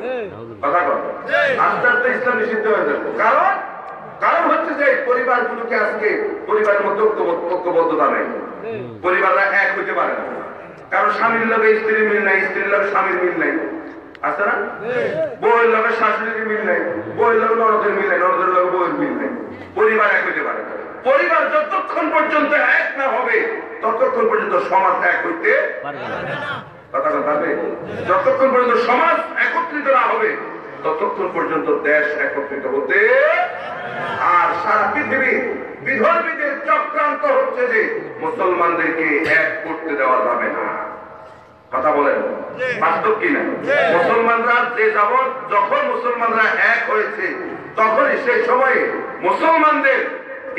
B: কথা কথা আস্তে আস্তে ইসলাম নিষিদ্ধ হয়ে যাবে। কারণ হচ্ছে যে পরিবারগুলোকে আজকে পরিবারের মধ্যে ঐক্যবদ্ধতা নেই, পরিবাররা এক হইতে পারে না। কারণ স্বামীর লগে স্ত্রীর মিল নাই, স্ত্রীর লগে স্বামীর মিল নাই, আছে না? বউয়ের লগে শাশুড়ির মিল নাই, বউয়ের লগে ননদের মিল নাই, ননদের লগে বউয়ের মিল নাই, পরিবার এক হইতে পারে না। পরিবার যতক্ষণ পর্যন্ত এক না হবে ততক্ষণ পর্যন্ত সমাজ এক হইতে পারবে না। কথা পারবে? যতক্ষণ পর্যন্ত সমাজ একত্রিত না হবে ততক্ষণ পর্যন্ত দেশ একত্রিত হতে। আর সারা পৃথিবী বিধর্মীদের চক্রান্ত হচ্ছে যে মুসলমানদেরকে এক করতে দেওয়া যাবে না। কথা বলেন বাস্তব কিনা? মুসলমানরা যে যাবৎ যখন মুসলমানরা এক হয়েছে তখনই সেই সময়ে মুসলমানদের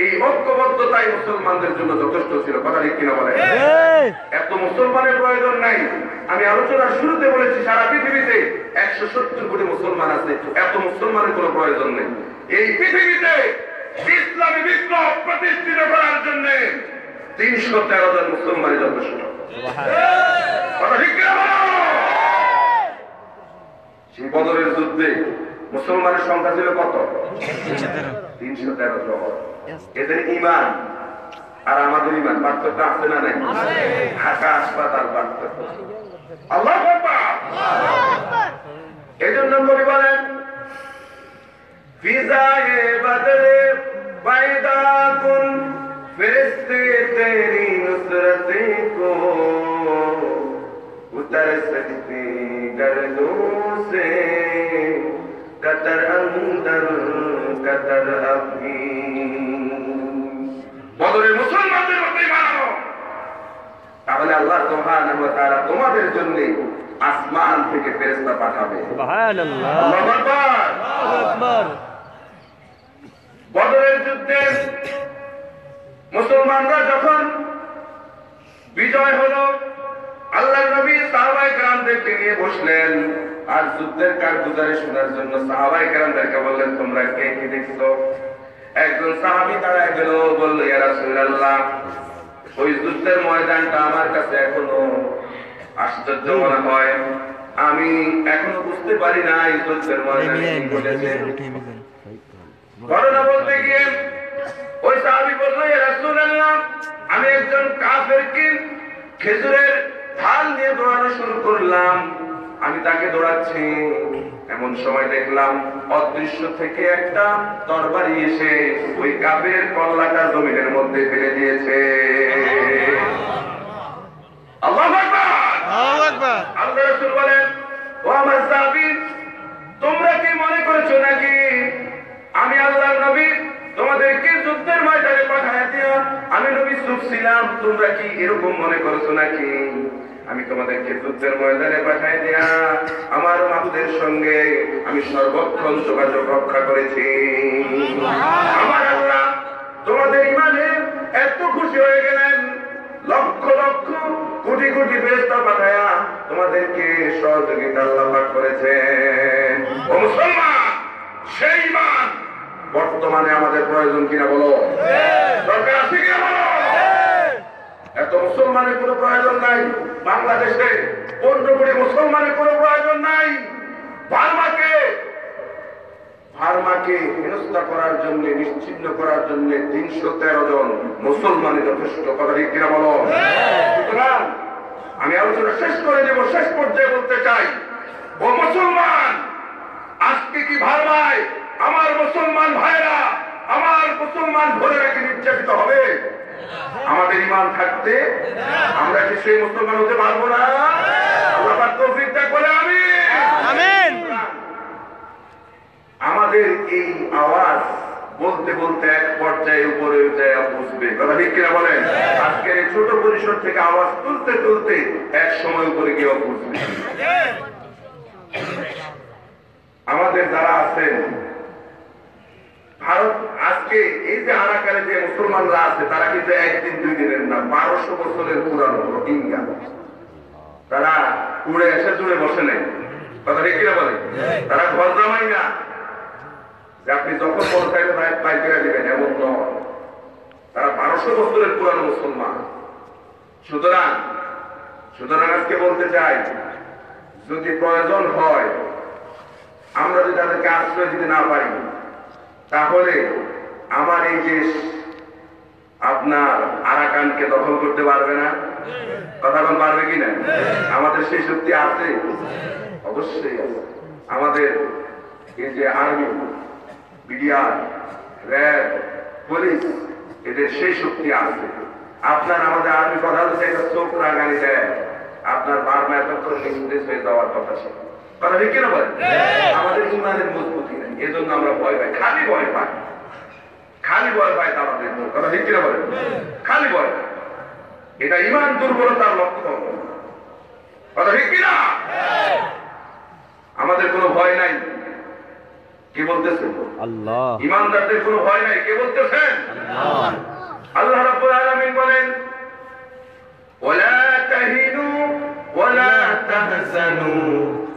B: এই ঐক্যবদ্ধতাই মুসলমানদের জন্য যথেষ্ট ছিল। কথা ঠিক কিনা বলেন? এত মুসলমানের প্রয়োজন নাই। আমি আলোচনার শুরুতে বলেছি সারা পৃথিবীতে 170 কোটি মুসলমান আছে, এত মুসলমানের কোনো প্রয়োজন নেই। এই পৃথিবীতে ইসলামী বিপ্লব প্রতিষ্ঠিত করার জন্য 313 জন মুসলমানই যথেষ্ট। কথা ঠিক কিনা বলো? সেই বদরের যুদ্ধে মুসলমানের সংখ্যা ছিল কত? 313 জন। এদের ঈমান আর আমাদের ঈমান পার্থক্য আছে না নাই? আকাশ পাতাল পার্থক্য। আল্লাহু আকবার। এজন্য কবি বলেন ফিজায়ে বদরে पैदा कुन फरिश्ते तेरी नुसरत को उतर सकते गर्दों से कतर अंदर कतर अभी। বদরের মুসলমানদের মধ্যে বানানো, তাহলে আল্লাহ সুবহানাহু ওয়া তাআলা তোমাদের জন্য আসমান থেকে ফেরেশতা পাঠাবে। সুবহানাল্লাহ, আল্লাহু আকবার, আল্লাহু আকবার। বদরের যুদ্ধে মুসলমানরা যখন বিজয় হলো, আল্লাহর নবী সাহাবায়ে কেরামদেরকে নিয়ে বসলেন আর যুদ্ধের কারগুজারি শোনার জন্য সাহাবায়ে কেরামদেরকে বললেন তোমরা কে কি দেখছো? একজন সাহাবী দাঁড়ায় গেল, বলল ইয়া রাসূলুল্লাহ ওই যুদ্ধের ময়দানটা আমার কাছে এখনো আশ্চর্য মনে হয়, আমি এখনো বুঝতে পারি না এই যুদ্ধের ময়দানে কি ঘটেছে। ঘটনা বলতে গিয়ে ওই সাহাবী বলল ইয়া রাসূলুল্লাহ আমি একজন কাফেরকে খেজুরের ঢাল নিয়ে দৌড়ানো শুরু করলাম, আমি তাকে দৌড়াচ্ছি,
A: এমন সময় দেখলাম অদৃশ্য থেকে একটা তরবারি এসে ওই কাফের কল্লাটা জমিনের মধ্যে ফেলে দিয়েছে। আল্লাহু আকবার, আল্লাহু আকবার। আল্লাহ রাসূল বলেন, ও আমার সাহাবী, তোমরা কি মনে করেছো নাকি আমি আল্লাহর নবী তোমাদেরকে যুদ্ধের ময়দানে পাঠায় দিয়া আমি নবী চুপ ছিলাম? তোমরা কি এরকম মনে করেছো নাকি আমি তোমাদেরকে যুদ্ধের ময়দানে পাঠায় দিয়া আমার মাবুদের সঙ্গে আমি সর্বক্ষণ যোগাযোগ রক্ষা করেছি? আমার আল্লাহ তোমাদের ইমানে এত খুশি হয়ে গেলেন, লক্ষ লক্ষ কোটি কোটি ফেরেশতা পাঠায়া তোমাদেরকে সহযোগিতা আল্লাহ পাক করেছেন। ও মুসলমান, সেই ঈমান বর্তমানে আমাদের প্রয়োজন কিনা বলো? দরকার আছে কিনা বলো? এত মুসলমানের কোনো প্রয়োজন নাই। বাংলাদেশে 15 কোটি মুসলমানের কোনো প্রয়োজন নাই। ভার্মাকে হেনস্থা করার জন্য, নিশ্চিহ্ন করার জন্য 313 জন মুসলমানই যথেষ্ট। কথা ঠিক কিনা বলো? সুতরাং আমি আলোচনা শেষ করে দেব। শেষ পর্যায়ে বলতে চাই, ও মুসলমান, আজকে কি ভার্মায় আমার মুসলমান ভাইরা, আমার মুসলমান ভোরেরা কি নির্যাতিত হবে? আমাদের ঈমান থাকতে আমরা কি সেই মুসলমান হতে পারবো না? আল্লাহ পাক তৌফিক দান করে আমিন। আমাদের এই আওয়াজ বলতে বলতে এক পর্যায়ে উপরে যায় বুঝবে। কথা ঠিক কিনা বলেন? আজকের এই ছোট পরিসর থেকে আওয়াজ তুলতে তুলতে এক সময় উপরে গিয়ে বুঝবে। আমাদের যারা আছেন ভারত, আজকে এই যে আরাকানে যে মুসলমানরা আছে তারা কিন্তু একদিন দুই দিনের না, 1200 বছরের পুরানো রোহিঙ্গা। তারা উড়ে এসে জুড়ে বসে নেই। কথা ঠিক কিনা বলে? তারা ঘর জামাই না যে আপনি যখন মন চাইলে পাই করে দেবেন, এমন নয়। তারা 1200 বছরের পুরানো মুসলমান। সুতরাং আজকে বলতে চাই, যদি প্রয়োজন হয়, আমরা যদি তাদেরকে আশ্রয় দিতে না পারি, তাহলে আমার এই দেশ আপনার আরাকানকে দখল করতে পারবে না। কথা বল, পারবে কিনা? আমাদের সেই শক্তি আছে, অবশ্যই আছে। আমাদের এই যে আর্মি, বিডিআর, র্যাব, পুলিশ, এদের সেই শক্তি আছে। আপনার আমাদের আর্মি কথা হচ্ছে একটা চোখ রাগানি দেয়, আপনার বারবার এতক্ষণ নির্দেশ হয়ে যাওয়ার কথা ছিল। কথা ঠিক কিনা বলেন? আমাদের ইমানের মজবুতি নেই, এজন্য আমরা ভয় পাই, খালি ভয় পাই আমাদের। কথা ঠিক কিনা বলেন? খালি ভয় পাই, এটা ইমান দুর্বলতার লক্ষণ। কথা ঠিক কিনা? আমাদের কোনো ভয় নাই। কে বলতেছেন? আল্লাহ। ইমানদারদের কোনো ভয় নাই। কে বলতেছেন? আল্লাহ রাব্বুল আলামিন বলেন, ওয়ালা তাহিনু ওয়ালা তাহজানু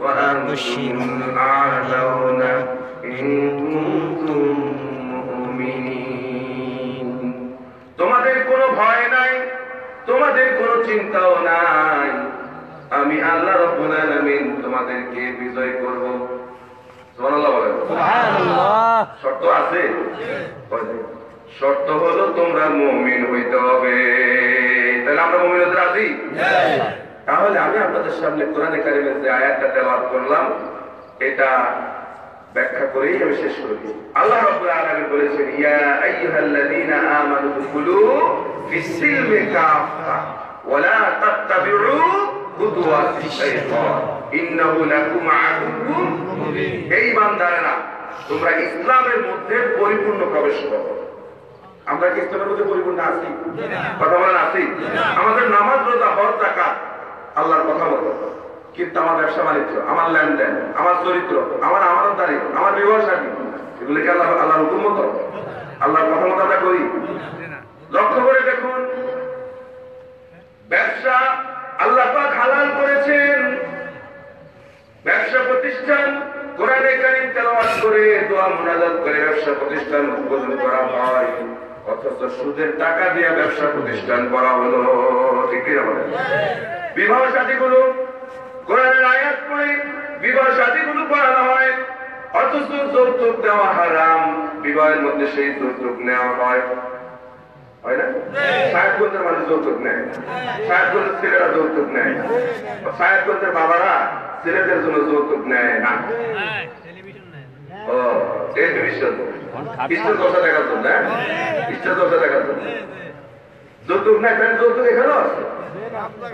A: ওয়া আনতুম আ'লাউনা ইন কুনতুম মুমিনিন। তোমাদের কোনো ভয় নাই, তোমাদের কোনো চিন্তাও নাই, আমি আল্লাহ রাব্বুল আলামিন তোমাদেরকে বিজয় করব। সুবহানাল্লাহ বলেন। সুবহানাল্লাহ। শর্ত আছে? শর্ত হলো তোমরা মুমিন হইতে হবে। তাহলে আমরা মুমিন হতে রাজি? তাহলে আমি আপনাদের সামনে কোরআনে কারিমের যে আয়াতটা তেলাওয়াত করলাম, এটা ব্যাখ্যা করেই আমি শেষ করি। আল্লাহ রাব্বুল আলামিন বলেছেন, ইয়া আইয়ুহাল্লাযীনা আমানু দুখুলু ফিস-সিলমি কাফা ওয়া লা তাত্তাবিউ খুতুওয়াতিশ শাইতান ইন্নাহু লাকুম আদুউম মুবিন। হে ঈমানদারেরা, তোমরা ইসলামের মধ্যে পরিপূর্ণ প্রবেশ করো। আমরা কি ইসলামের মধ্যে পরিপূর্ণ আছি? কথা বলেন, আছি? আমাদের নামাজ, রোজা, হজ, যাকাত আল্লাহর কথা বলো, কিন্তু আমার ব্যবসা বাণিজ্য, আমার লেনদেন, আমার চরিত্র, আমার আমানতদারি, আমার বিবাহ শাদী, এগুলো কি আল্লাহর হুকুম মতো, আল্লাহর কথা মতো আমরা করি? লক্ষ্য করে দেখুন, ব্যবসা আল্লাহ পাক হালাল করেছেন। ব্যবসা প্রতিষ্ঠান কোরআনে কারীম তেলাওয়াত করে, দোয়া মুনাজাত করে ব্যবসা প্রতিষ্ঠান উদ্বোধন করা হয়, অথচ সুদের টাকা দিয়ে ব্যবসা প্রতিষ্ঠান করা হলো। ঠিক কি না বলেন? বিবাহ শাদীগুলো কোরআনের আয়াত পড়ে বিবাহ শাদীগুলো পড়ানো হয়, অথচ যৌতুক দেওয়া হারাম, বিবাহের মধ্যে সেই যৌতুক নেওয়া হয়। হয় না? সাহেবগঞ্জের মানুষ যৌতুক নেয়, সাহেবগঞ্জের ছেলেরা যৌতুক নেয়, সাহেবগঞ্জের বাবারা
B: ছেলেদের জন্য যৌতুক নেয় না। ও টেলিভিশন ইচ্ছা দশা দেখার জন্য, ইচ্ছা দশা দেখার জন্য যৌতুক নেয়। তাহলে যৌতুক এখানেও আছে,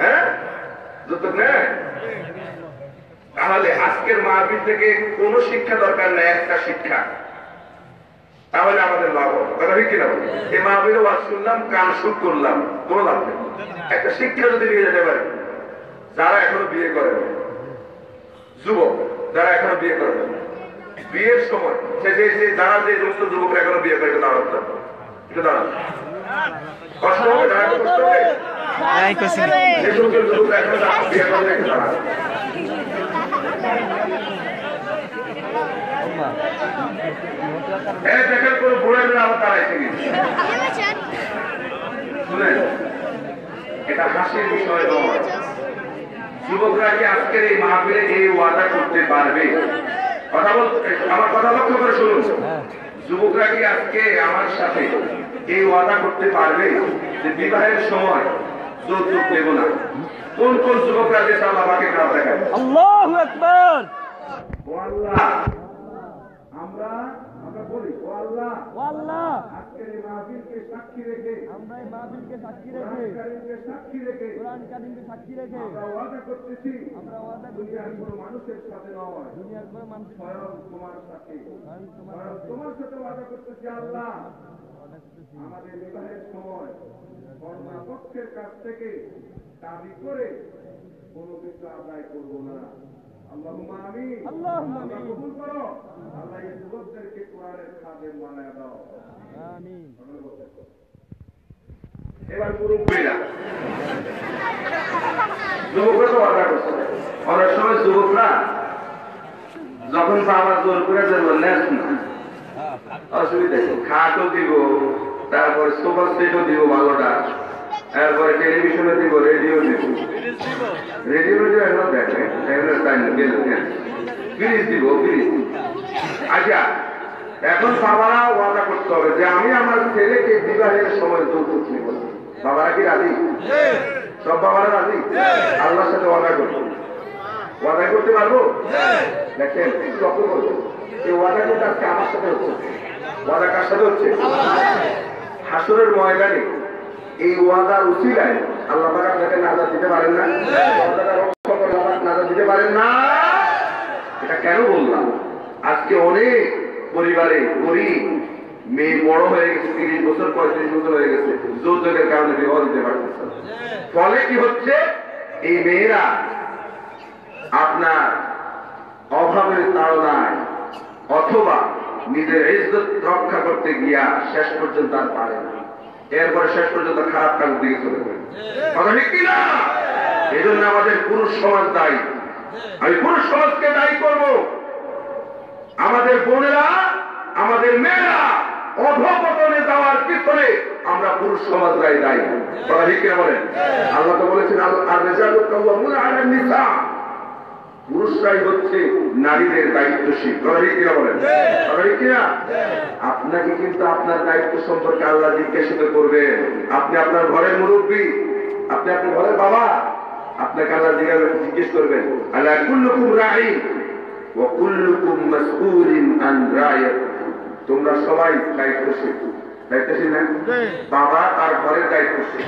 B: হ্যাঁ যৌতুক নেয়। তাহলে আজকের মাহফিল থেকে কোনো শিক্ষা দরকার নেই, একটা শিক্ষা, তাহলে আমাদের লাভ হবে। কথা ঠিক কিনা বলি? এই মাহফিলে ওয়াজ শুনলাম, কান শুট করলাম, কোনো লাভ নেই। একটা শিক্ষা যদি নিয়ে যেতে পারে, যারা এখনো বিয়ে করে, যুবক যারা এখনো বিয়ে করে, বিয়ের সময় যারা যে সমস্ত যুবকরা এখনো বিয়ে করে, দাঁড়াতে দাঁড়ান কষ্ট হবে, দাঁড়াতে কষ্ট হবে। যে সমস্ত যুবকরা এখনো বিয়ে করে রেখে দাঁড়ান। দেখেন কোন বুড়াদের আবার দাঁড়াইছে কি শুনেন, এটা হাসির বিষয় নয়। যুবকরা কি আজকের এই মাহফিলে এই ওয়াদা করতে পারবে? কথা বলতে, আমার কথা লক্ষ্য করে শুনুন। যুবকরা কি আজকে আমার সাথে এই ওয়াদা করতে পারবে যে বিবাহের সময় যৌতুক দেব না? কোন কোন যুবকরা যে আল্লাহ পাকে কাজ দেখায়?
D: আল্লাহু আকবার।
B: ও আল্লাহ, আমরা বলি ও আল্লাহ,
D: ও আল্লাহ,
B: আজকের এই মাহফিলকে সাক্ষী রেখে,
D: আমরা এই মাহফিলকে সাক্ষী রেখে,
B: সাক্ষী রেখে,
D: কোরআন কারীমকে সাক্ষী রেখে
B: আমরা ওয়াদা করতেছি,
D: আমরা ওয়াদা করি
B: দুনিয়ার কোনো মানুষের সাথে নয়,
D: দুনিয়ার কোনো মানুষের
B: স্বয়ং তোমার সাথে,
D: স্বয়ং
B: স্বয়ং তোমার সাথে ওয়াদা করতেছি। আল্লাহ, আমাদের বিবাহের সময় কর্মপক্ষের কাছ থেকে দাবি করে কোনো কিছু আদায় করবো না। আল্লাহুম্মা আমিন।
D: আল্লাহুম্মা
B: আল্লাহ
D: আমিন।
B: কবুল করো। আল্লাহ এই যুবকদেরকে কোরআনের খাদেম বানায় দাও।
D: আমিন।
B: এবার মুরব্বীরা, যুবকরা তো ওয়াদা করছে। অনেক সময় যুবকরা যখন বাবা জোর করে নেস না, অসুবিধা খাটও দিব, তারপরে সোফা সেটও দিব ভালোটা, তারপরে টেলিভিশনে দিব, রেডিও দিব, রেডিও এখন দেখেন ফ্রিজ দিব, ফ্রিজ। আচ্ছা, এখন বাবারা ওয়াদা করতে হবে যে আমি আমার ছেলেকে বিবাহের সময় যৌতুক নিব। বাবারা কি রাজি? সব বাবারা রাজি? আল্লাহর সাথে ওয়াদা করবো, ওয়াদা করতে পারবো? দেখেন লক্ষ্য করবো, এই ওয়াদা করতে আজকে আমার সাথে হচ্ছে। ওয়াদা কার সাথে হচ্ছে? হাসরের ময়দানে এই ওয়াদার উসিলায় আল্লাহ পাক আপনাকে নাজাত দিতে পারেন না? ওয়াদাটা রক্ষা করে আল্লাহ নাজাত দিতে পারেন না? এটা কেন বললাম? আজকে অনেক পরিবারে গরিব মেয়ে বড় হয়ে গেছে, 30 বছর 35 বছর হয়ে গেছে, যৌতুকের কারণে বিবাহ দিতে পারতেছে। ফলে কি হচ্ছে? এই মেয়েরা আপনার অভাবের তাড়নায় অথবা নিজের ইজ্জত রক্ষা করতে গিয়া শেষ পর্যন্ত আর পারে না, এরপরে শেষ পর্যন্ত খারাপ কাজ দিকে চলে যাবে। কথা ঠিক কিনা? এই জন্য আমাদের পুরুষ সমাজ দায়ী। আমি পুরুষ সমাজকে দায়ী করব। আমাদের বোনেরা, আমাদের মেয়েরা অধঃপতনে যাওয়ার পিছনে আমরা পুরুষ সমাজ দায়ী। কথা ঠিক কিনা বলেন? আল্লাহ তো বলেছেন আর-রিজালু কাওয়ামুনা আলান নিসা, পুরুষরাই হচ্ছে নারীদের দায়িত্বশীল। কথা ঠিক কিনা বলেন? কথা ঠিক কিনা? আপনাকে কিন্তু আপনার দায়িত্ব সম্পর্কে আল্লাহ জিজ্ঞাসিত করবেন। আপনি আপনার ঘরের মুরব্বী, আপনি আপনার ঘরের বাবা, আপনাকে আল্লাহ জিজ্ঞেস করবেন, আলা কুল্লুকুম রাঈন ওয়া কুল্লুকুম মাসউলিন আন রাইয়াতিহি। তোমরা সবাই দায়িত্বশীল। দায়িত্বশীল না? বাবা তার ঘরের দায়িত্বশীল,